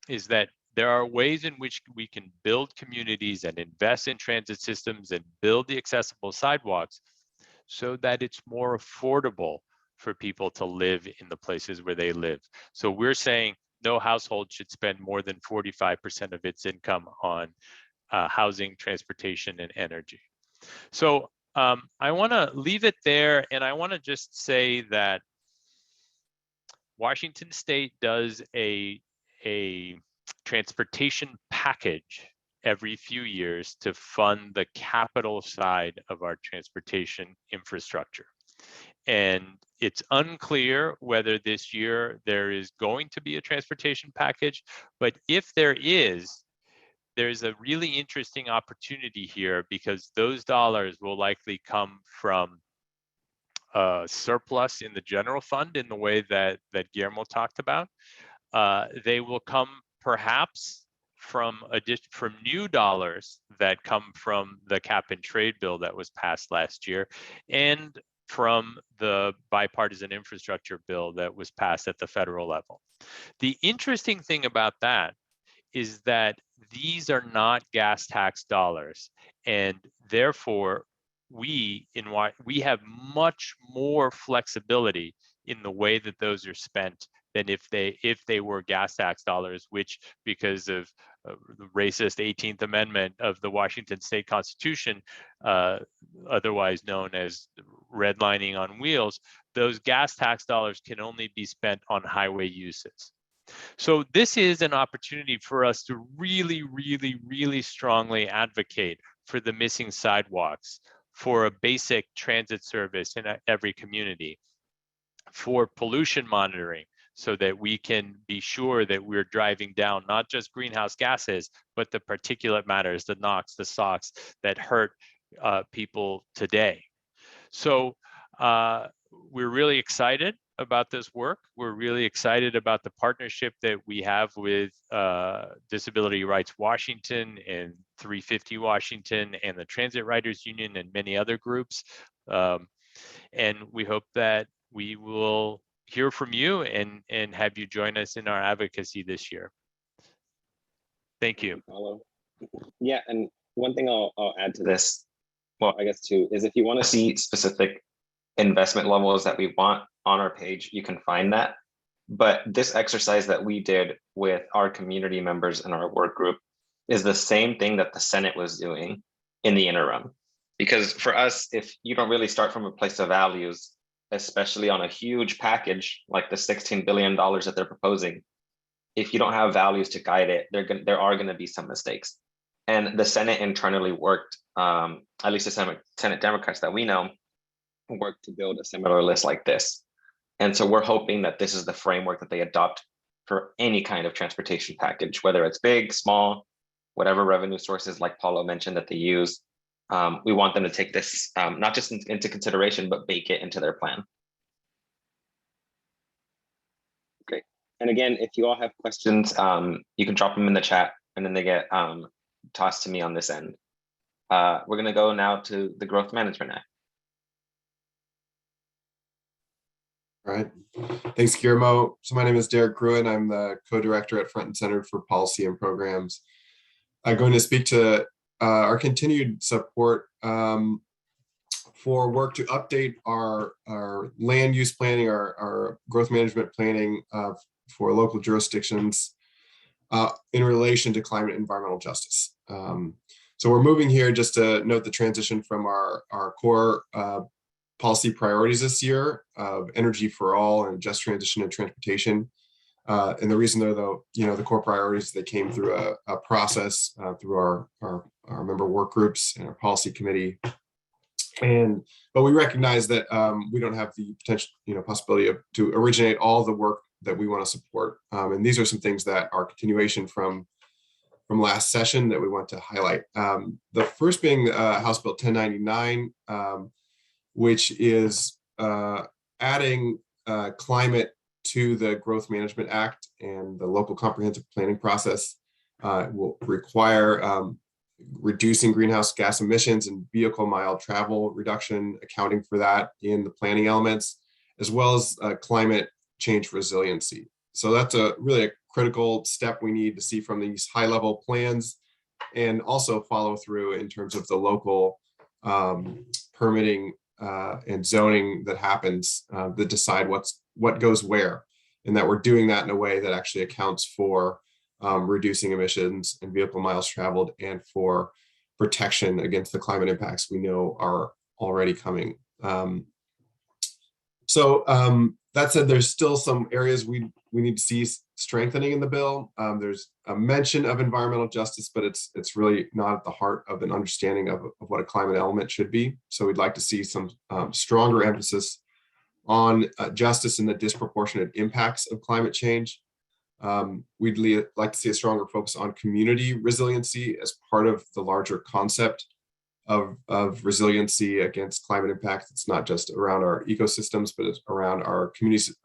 is that there are ways in which we can build communities and invest in transit systems and build the accessible sidewalks so that it's more affordable for people to live in the places where they live. So we're saying no household should spend more than 45% of its income on housing, transportation, and energy. So I want to leave it there, and I want to just say that Washington State does a transportation package every few years to fund the capital side of our transportation infrastructure. And it's unclear whether this year there is going to be a transportation package, but if there is, there's a really interesting opportunity here, because those dollars will likely come from surplus in the general fund in the way that Guillermo talked about. They will come perhaps from new dollars that come from the cap and trade bill that was passed last year, and from the bipartisan infrastructure bill that was passed at the federal level. The interesting thing about that is that these are not gas tax dollars, and therefore we have much more flexibility in the way that those are spent than if they were gas tax dollars, which, because of the racist 18th Amendment of the Washington State Constitution, otherwise known as redlining on wheels, those gas tax dollars can only be spent on highway uses. So this is an opportunity for us to really, really, really strongly advocate for the missing sidewalks, for a basic transit service in every community, for pollution monitoring, so that we can be sure that we're driving down not just greenhouse gases, but the particulate matters, the NOx, the SOx that hurt people today. So we're really excited about this work. We're really excited about the partnership that we have with Disability Rights Washington and 350 Washington and the Transit Riders Union and many other groups. And we hope that we will hear from you and have you join us in our advocacy this year. Thank you. Yeah, and one thing I'll add to this, well, I guess too, is if you want to see specific investment levels that we want on our page, you can find that. But this exercise that we did with our community members in our work group is the same thing that the Senate was doing in the interim. Because for us, if you don't really start from a place of values, especially on a huge package like the $16 billion that they're proposing, if you don't have values to guide it, there are going to be some mistakes. And the Senate internally worked, at least the Senate Democrats that we know, worked to build a similar list like this. And so we're hoping that this is the framework that they adopt for any kind of transportation package, whether it's big, small, whatever revenue sources like Paulo mentioned that they use. We want them to take this not just into consideration, but bake it into their plan. Great. And again, if you all have questions, you can drop them in the chat and then they get tossed to me on this end. We're going to go now to the Growth Management Act. All right. Thanks, Guillermo. So my name is Derek Gruen. I'm the co-director at Front and Center for Policy and Programs. I'm going to speak to our continued support for work to update our land use planning, our growth management planning for local jurisdictions in relation to climate and environmental justice. So we're moving here just to note the transition from our core policy priorities this year of energy for all and just transition and transportation. And the reason they're the core priorities, they came through a process through our member work groups and our policy committee. But we recognize that we don't have the potential, possibility to originate all the work that we want to support. And these are some things that are continuation from last session that we want to highlight. The first being House Bill 1099, which is adding climate to the Growth Management Act, and the local comprehensive planning process will require reducing greenhouse gas emissions and vehicle mile travel reduction, accounting for that in the planning elements, as well as climate change resiliency. So that's really a critical step we need to see from these high-level plans, and also follow through in terms of the local permitting and zoning that happens that decide what goes where, and that we're doing that in a way that actually accounts for reducing emissions and vehicle miles traveled, and for protection against the climate impacts we know are already coming. That said, there's still some areas we need to see strengthening in the bill. There's a mention of environmental justice, but it's really not at the heart of an understanding of what a climate element should be. So we'd like to see some stronger emphasis on justice and the disproportionate impacts of climate change. We'd like to see a stronger focus on community resiliency as part of the larger concept of resiliency against climate impacts. It's not just around our ecosystems, but it's around our communities'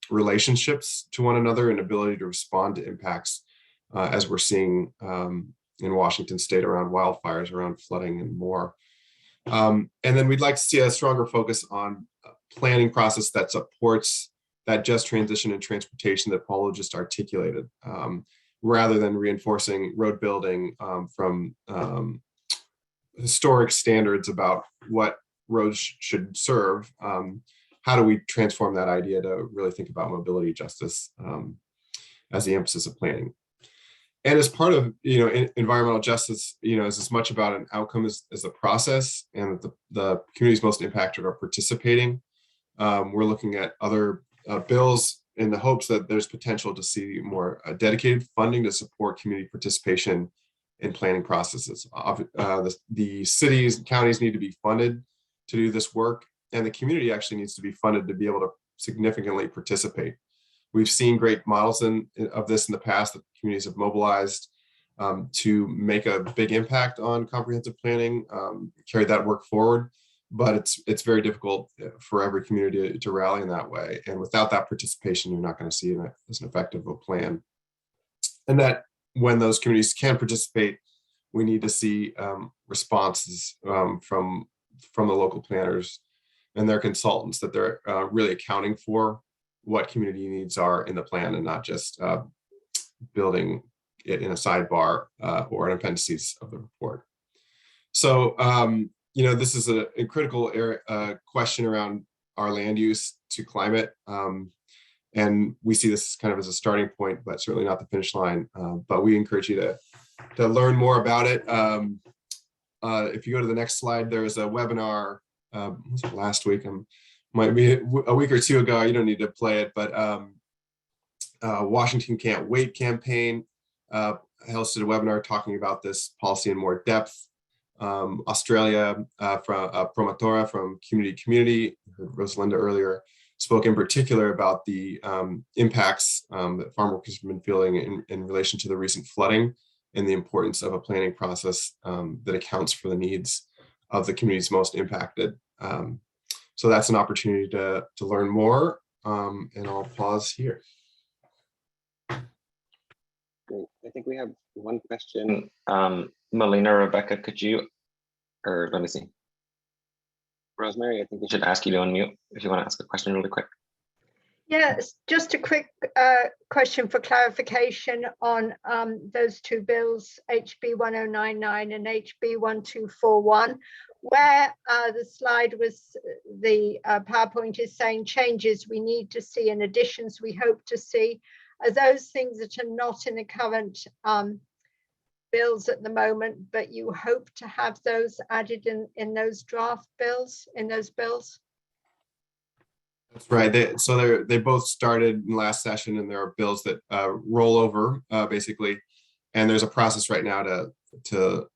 relationships to one another and ability to respond to impacts, as we're seeing in Washington State around wildfires, around flooding, and more. And then we'd like to see a stronger focus on planning process that supports that just transition and transportation that Paulo just articulated, rather than reinforcing road building from historic standards about what roads should serve. How do we transform that idea to really think about mobility justice as the emphasis of planning? And as part of environmental justice, is as much about an outcome as the process, and that the communities most impacted are participating. We're looking at other bills in the hopes that there's potential to see more dedicated funding to support community participation in planning processes. The cities and counties need to be funded to do this work, and the community actually needs to be funded to be able to significantly participate. We've seen great models of this in the past that communities have mobilized to make a big impact on comprehensive planning, carry that work forward, but it's very difficult for every community to rally in that way. And without that participation, you're not going to see it as an effective a plan. And that when those communities can participate, we need to see responses from the local planners and their consultants, that they're really accounting for what community needs are in the plan, and not just building it in a sidebar or an appendices of the report. So, this is a critical question around our land use to climate. And we see this kind of as a starting point, but certainly not the finish line. But we encourage you to learn more about it. If you go to the next slide, there was a webinar last week. Might be a week or two ago. You don't need to play it, but Washington Can't Wait campaign hosted a webinar talking about this policy in more depth. Australia from Promotora from Community, heard Rosalinda earlier, spoke in particular about the impacts that farm workers have been feeling in relation to the recent flooding and the importance of a planning process that accounts for the needs of the communities most impacted. So that's an opportunity to learn more, and I'll pause here. Great. I think we have one question. Melina, Rebecca, could you, or let me see. Rosemary, I think we should ask you to unmute if you want to ask a question really quick. Yes, just a quick question for clarification on those two bills, HB 1099 and HB 1241, where the slide was, the PowerPoint is saying changes we need to see and additions we hope to see. Are those things that are not in the current bills at the moment, but you hope to have those added in those draft bills, in those bills? That's right. They both started in last session, and there are bills that roll over basically, and there's a process right now to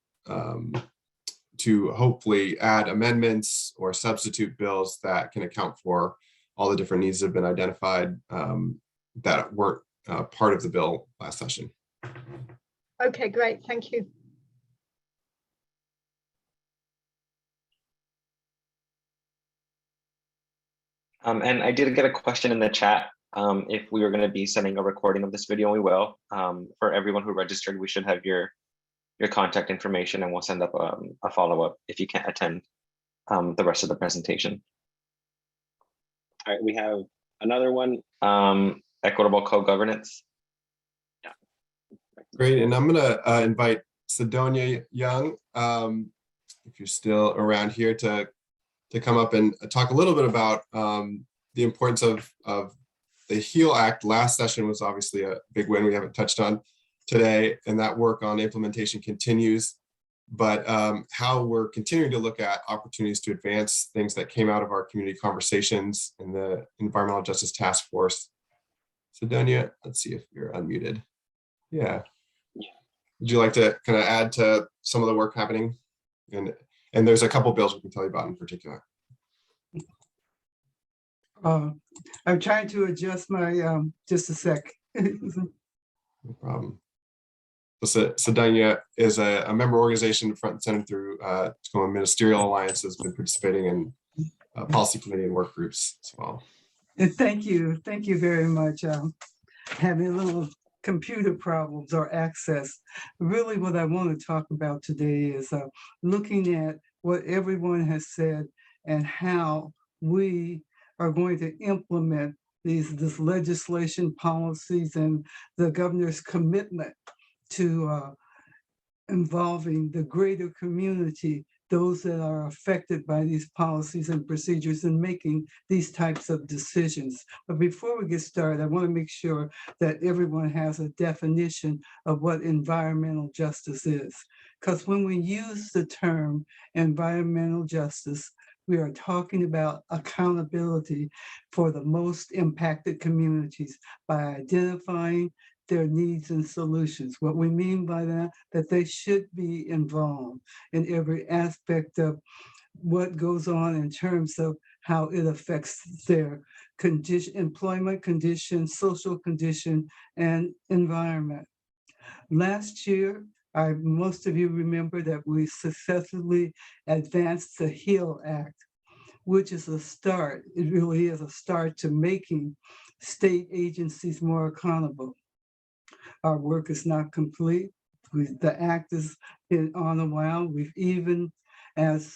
hopefully add amendments or substitute bills that can account for all the different needs that have been identified that weren't part of the bill last session. Okay, great. Thank you. And I did get a question in the chat. If we were going to be sending a recording of this video, we will. For everyone who registered, we should have your contact information, and we'll send up a follow-up if you can't attend the rest of the presentation. All right, we have another one, equitable co-governance. Yeah. Great, and I'm gonna invite Sidonia Young, if you're still around here, to come up and talk a little bit about the importance of the HEAL Act. Last session was obviously a big win we haven't touched on today, and that work on implementation continues, but how we're continuing to look at opportunities to advance things that came out of our community conversations in the Environmental Justice Task Force. Sidonia, let's see if you're unmuted. Yeah. Would you like to kind of add to some of the work happening? And there's a couple bills we can tell you about in particular. I'm trying to adjust my, just a sec. No problem. So Sidonia is a member organization front and center through it's called Ministerial Alliance, has been participating in policy committee and work groups as well. And thank you very much. Having a little computer problems or access. Really what I want to talk about today is looking at what everyone has said and how we are going to implement this legislation, policies, and the governor's commitment to involving the greater community, those that are affected by these policies and procedures, and making these types of decisions. But before we get started, I want to make sure that everyone has a definition of what environmental justice is. Because when we use the term environmental justice, we are talking about accountability for the most impacted communities by identifying their needs and solutions. What we mean by that they should be involved in every aspect of what goes on in terms of how it affects their condition, employment condition, social condition, and environment. Last year, most of you remember that we successfully advanced the HEAL Act, which is a start. It really is a start to making state agencies more accountable. Our work is not complete. The act has been on a while. We've even, as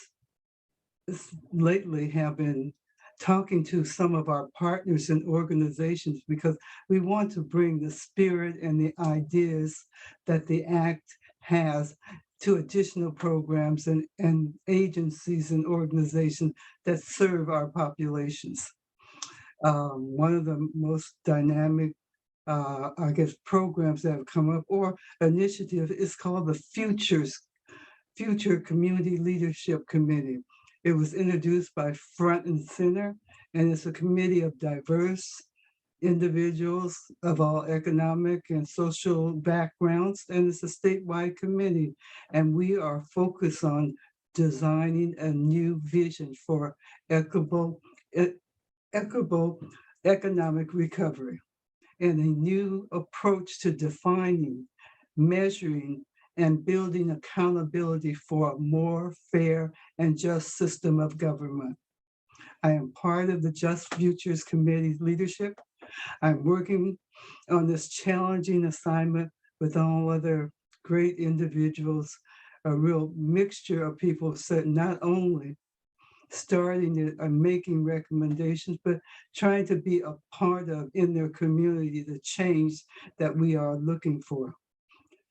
lately, have been talking to some of our partners and organizations because we want to bring the spirit and the ideas that the act has to additional programs and agencies and organizations that serve our populations. One of the most dynamic I guess programs that have come up or initiative is called the Future Community Leadership Committee. It was introduced by Front and Center, and it's a committee of diverse individuals of all economic and social backgrounds, and it's a statewide committee. And we are focused on designing a new vision for equitable equitable economic recovery, and a new approach to defining, measuring, and building accountability for a more fair and just system of government. I am part of the Just Futures Committee's leadership. I'm working on this challenging assignment with all other great individuals, a real mixture of people that not only starting it and making recommendations, but trying to be a part of in their community the change that we are looking for.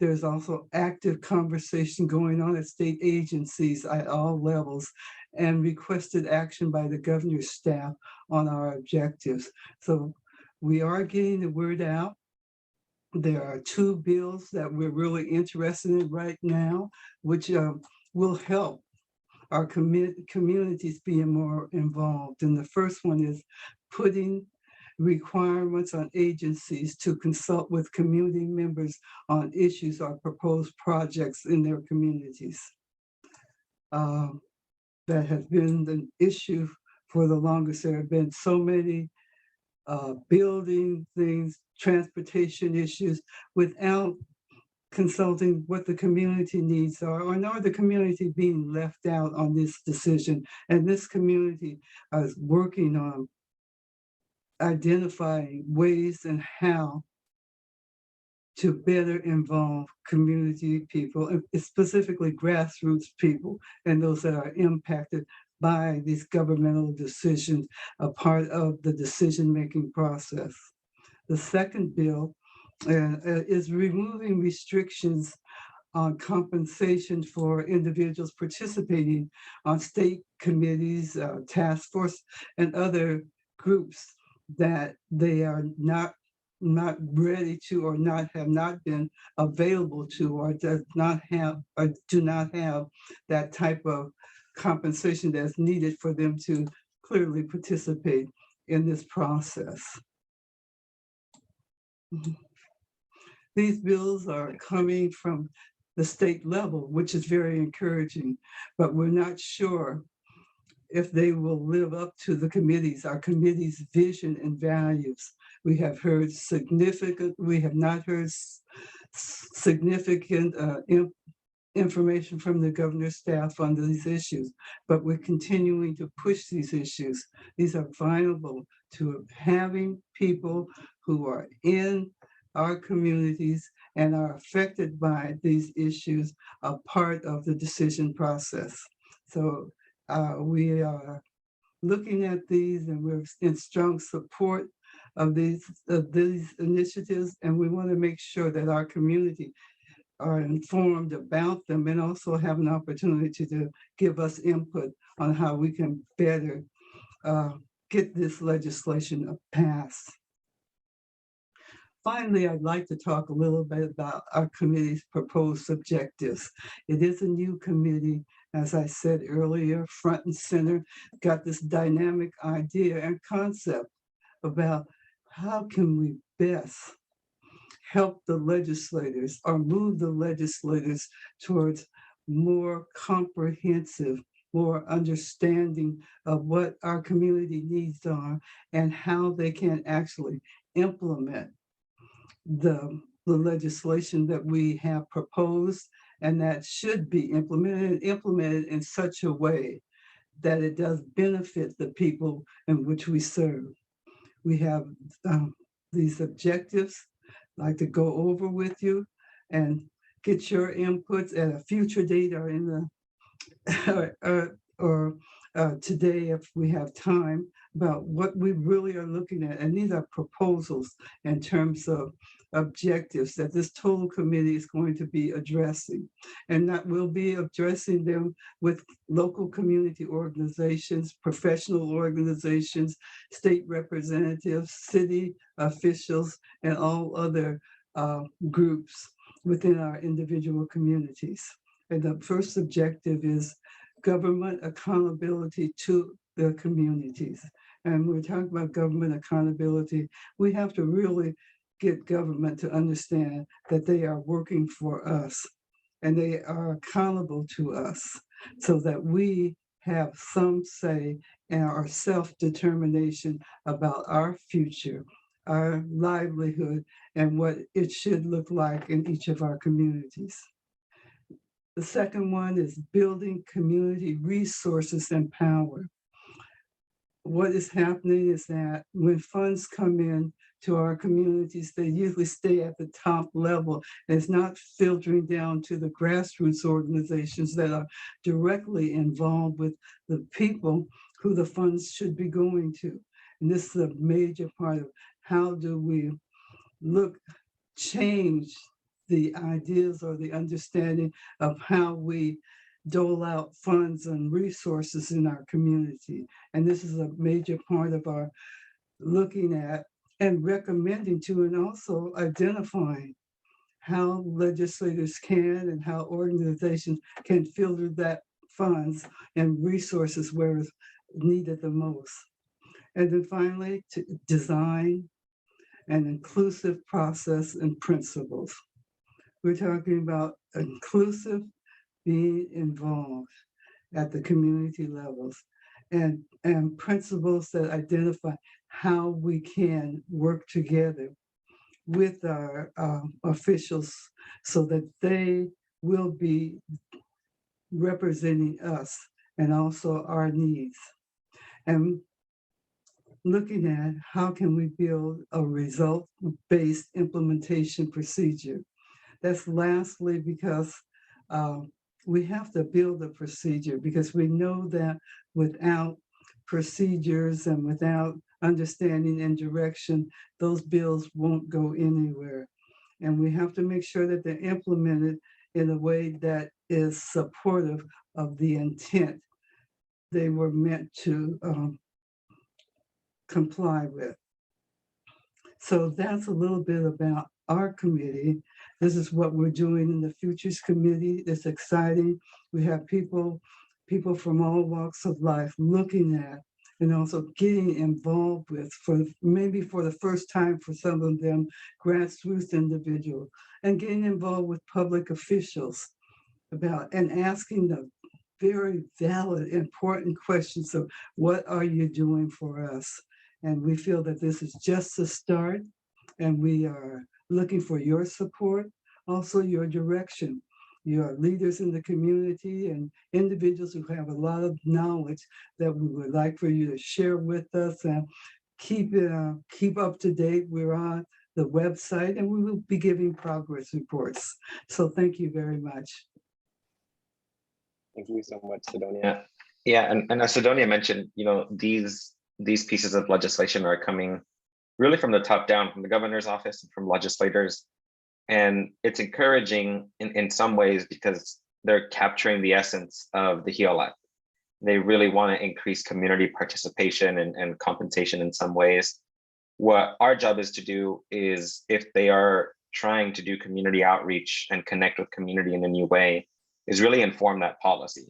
There's also active conversation going on at state agencies at all levels and requested action by the governor's staff on our objectives. So we are getting the word out. There are 2 bills that we're really interested in right now, which will help our communities being more involved. And the first one is putting requirements on agencies to consult with community members on issues or proposed projects in their communities. That has been an issue for the longest. There have been so many building things, transportation issues without consulting what the community needs are, or nor the community being left out on this decision. And this community is working on identifying ways and how to better involve community people, and specifically grassroots people, and those that are impacted by these governmental decisions, a part of the decision-making process. The second bill is removing restrictions on compensation for individuals participating on state committees, task force, and other groups that they are not ready to, or have not been available to, or do not have that type of compensation that's needed for them to clearly participate in this process. These bills are coming from the state level, which is very encouraging, but we're not sure if they will live up to our committee's vision and values. We have not heard significant information from the governor's staff on these issues, but we're continuing to push these issues. These are vital to having people who are in our communities and are affected by these issues a part of the decision process. So we are looking at these, and we're in strong support of these initiatives, and we want to make sure that our community are informed about them and also have an opportunity to give us input on how we can better get this legislation passed. Finally, I'd like to talk a little bit about our committee's proposed objectives. It is a new committee, as I said earlier, front and center, got this dynamic idea and concept about how can we best help the legislators or move the legislators towards more comprehensive, more understanding of what our community needs are and how they can actually implement the legislation that we have proposed, and that should be implemented in such a way that it does benefit the people in which we serve. We have these objectives I'd like to go over with you and get your inputs at a future date or in the today, if we have time, about what we really are looking at. And these are proposals in terms of objectives that this total committee is going to be addressing. And that we'll be addressing them with local community organizations, professional organizations, state representatives, city officials, and all other groups within our individual communities. And the first objective is government accountability to the communities. And we're talking about government accountability. We have to really get government to understand that they are working for us and they are accountable to us, so that we have some say and our self-determination about our future, our livelihood, and what it should look like in each of our communities. The second one is building community resources and power. What is happening is that when funds come in to our communities, they usually stay at the top level. It's not filtering down to the grassroots organizations that are directly involved with the people who the funds should be going to. And this is a major part of how do we change the ideas or the understanding of how we dole out funds and resources in our community. And this is a major part of our looking at and recommending to, and also identifying how legislators can and how organizations can filter that funds and resources where it's needed the most. And then finally, to design an inclusive process and principles. We're talking about inclusive being involved at the community levels and principles that identify how we can work together with our officials so that they will be representing us and also our needs. And looking at how can we build a result-based implementation procedure. That's lastly because we have to build a procedure because we know that without procedures and without understanding and direction, those bills won't go anywhere. And we have to make sure that they're implemented in a way that is supportive of the intent they were meant to comply with. So that's a little bit about our committee. This is what we're doing in the Futures Committee. It's exciting. We have people from all walks of life looking at and also getting involved with, maybe for the first time for some of them, grassroots individuals, and getting involved with public officials about and asking the very valid, important questions of what are you doing for us? And we feel that this is just a start, and we are looking for your support, also your direction. You are leaders in the community and individuals who have a lot of knowledge that we would like for you to share with us and keep up to date. We're on the website and we will be giving progress reports. So thank you very much. Thank you so much, Sidonia. Yeah, and as Sidonia mentioned, these pieces of legislation are coming really from the top down, from the governor's office and from legislators. And it's encouraging in some ways because they're capturing the essence of the HEAL Act. They really want to increase community participation and compensation in some ways. What our job is to do is, if they are trying to do community outreach and connect with community in a new way, is really inform that policy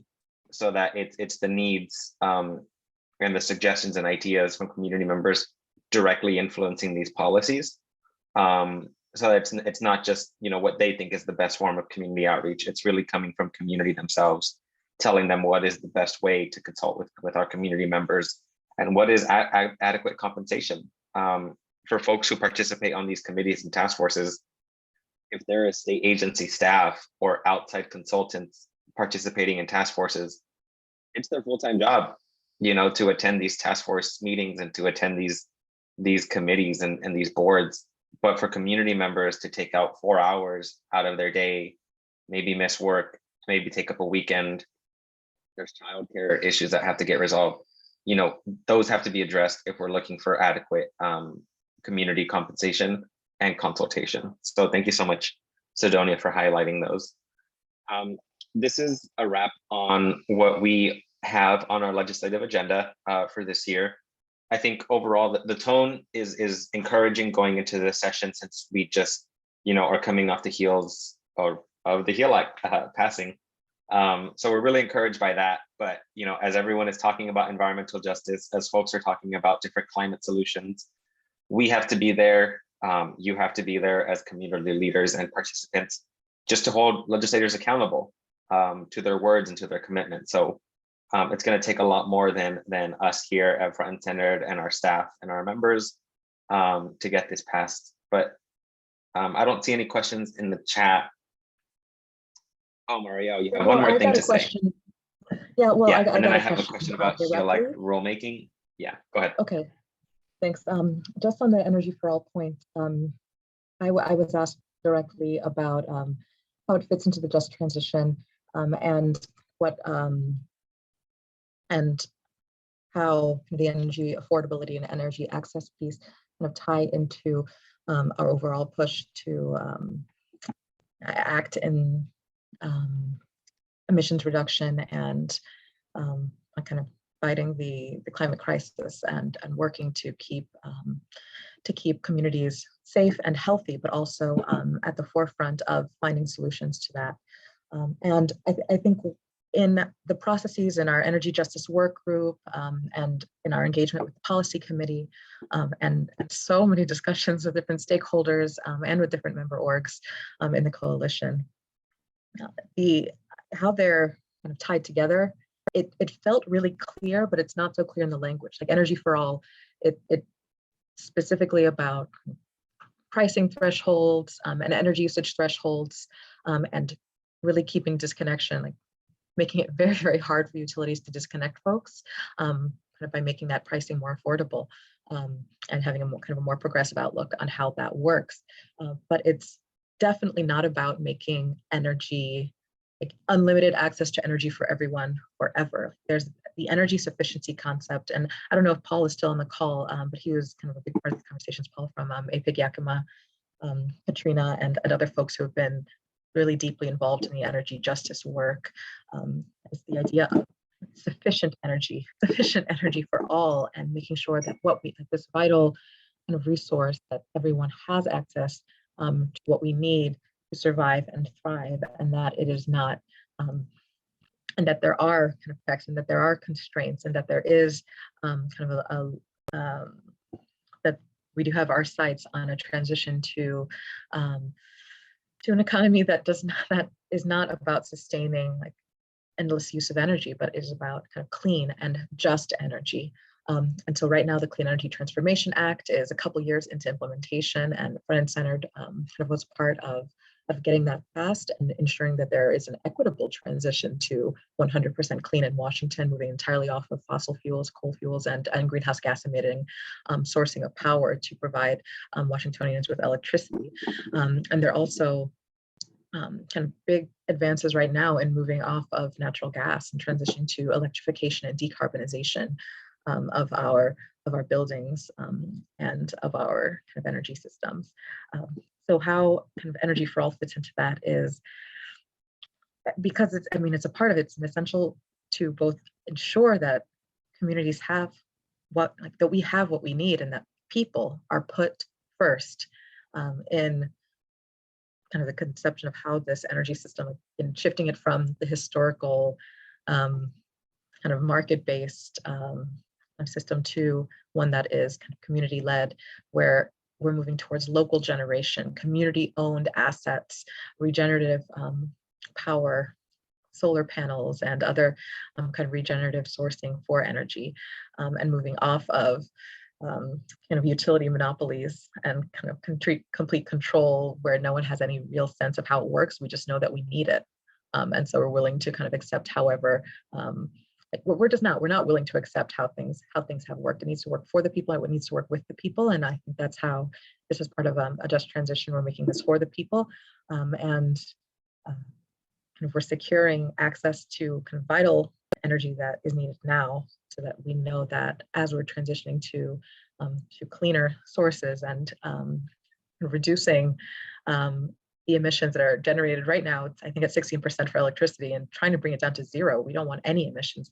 so that it's the needs and the suggestions and ideas from community members directly influencing these policies. So it's not just what they think is the best form of community outreach. It's really coming from community themselves, telling them what is the best way to consult with our community members and what is adequate compensation. For folks who participate on these committees and task forces, if there is state agency staff or outside consultants participating in task forces, it's their full-time job, to attend these task force meetings and to attend these committees and these boards. But for community members to take out 4 hours out of their day, maybe miss work, maybe take up a weekend, there's childcare issues that have to get resolved. Those have to be addressed if we're looking for adequate community compensation and consultation. So thank you so much, Sidonia, for highlighting those. This is a wrap on what we have on our legislative agenda for this year. I think overall the tone is encouraging going into this session, since we just are coming off the heels of the HEAL Act passing. So we're really encouraged by that. But as everyone is talking about environmental justice, as folks are talking about different climate solutions, we have to be there. You have to be there as community leaders and participants, just to hold legislators accountable to their words and to their commitment. So it's going to take a lot more than us here at Front and Centered and our staff and our members to get this passed. But I don't see any questions in the chat. Oh, Mario, you have one more thing to say. Yeah, well, Yeah, I got and then I a have a question about HEAL-like directly. rulemaking. Yeah, go ahead. Okay, thanks. Just on the Energy for All point, I was asked directly about how it fits into the just transition and what and how the energy affordability and energy access piece kind of tie into our overall push to act in emissions reduction and kind of fighting the climate crisis and working to keep communities safe and healthy, but also at the forefront of finding solutions to that. And I think in the processes in our energy justice work group and in our engagement with the policy committee and so many discussions with different stakeholders and with different member orgs in the coalition, how they're kind of tied together, it felt really clear, but it's not so clear in the language. Like Energy for All, it specifically about pricing thresholds and energy usage thresholds and really keeping disconnection, like making it very, very hard for utilities to disconnect folks kind of by making that pricing more affordable and having a kind of a more progressive outlook on how that works. But it's definitely not about making energy, like unlimited access to energy for everyone forever. There's the energy sufficiency concept. And I don't know if Paul is still on the call, but he was kind of a big part of the conversations, Paul, from APIC Yakima, Katrina, and other folks who have been really deeply involved in the energy justice work. Is the idea of sufficient energy for all, and making sure that this vital kind of resource that everyone has access to what we need to survive and thrive, and that it is not, and that there are kind of effects, and that there are constraints, and that there is kind of that we do have our sights on a transition to an economy that is not about sustaining like endless use of energy, but is about kind of clean and just energy. And so right now, the Clean Energy Transformation Act is a couple years into implementation, and Front and Centered kind of was part of getting that passed and ensuring that there is an equitable transition to 100% clean in Washington, moving entirely off of fossil fuels, coal fuels, and greenhouse gas emitting sourcing of power to provide Washingtonians with electricity. And there are also kind of big advances right now in moving off of natural gas and transitioning to electrification and decarbonization of our buildings and of our kind of energy systems. So how kind of Energy for All fits into that is because it's a part of it's essential to both ensure that communities have that we have what we need, and that people are put first in kind of the conception of how this energy system, in shifting it from the historical kind of market-based system to one that is kind of community-led, where we're moving towards local generation, community-owned assets, regenerative power, solar panels, and other kind of regenerative sourcing for energy, and moving off of kind of utility monopolies and kind of complete control where no one has any real sense of how it works. We just know that we need it. And so we're willing to kind of accept however, we're not willing to accept how things have worked. It needs to work for the people, it needs to work with the people. And I think that's how this is part of a just transition. We're making this for the people, and kind of we're securing access to kind of vital energy that is needed now, so that we know that as we're transitioning to cleaner sources and reducing the emissions that are generated right now, I think at 16% for electricity, and trying to bring it down to zero. We don't want any emissions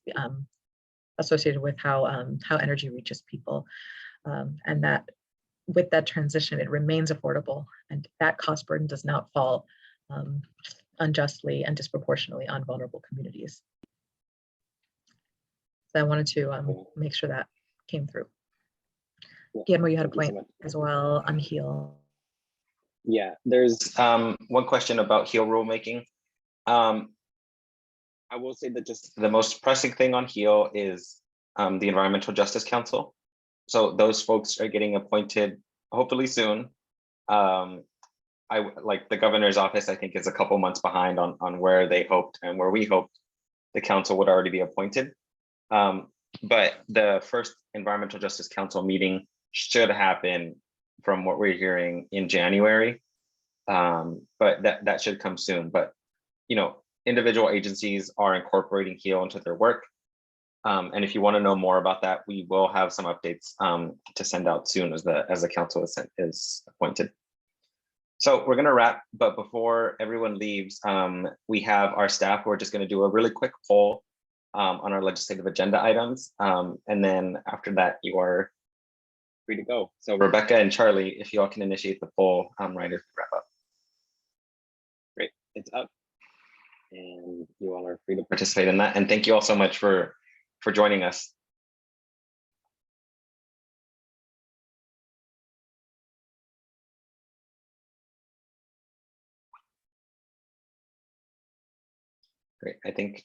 associated with how energy reaches people, and that with that transition, it remains affordable, and that cost burden does not fall unjustly and disproportionately on vulnerable communities. So I wanted to make sure that came through. Guillermo, you had a point as well on HEAL. Yeah, there's one question about HEAL rulemaking. I will say that just the most pressing thing on HEAL is the Environmental Justice Council. So those folks are getting appointed hopefully soon. Like the governor's office, I think, is a couple months behind on where they hoped and where we hoped the council would already be appointed. But the first Environmental Justice Council meeting should happen, from what we're hearing, in January. But that should come soon. But individual agencies are incorporating HEAL into their work. And if you want to know more about that, we will have some updates to send out soon as the council is appointed. So we're going to wrap, but before everyone leaves, we have our staff who are just going to do a really quick poll on our legislative agenda items. And then after that, you are free to go. So Rebecca and Charlie, if you all can initiate the poll right as we wrap up. Great, it's up. And you all are free to participate in that. And thank you all so much for joining us. Great, I think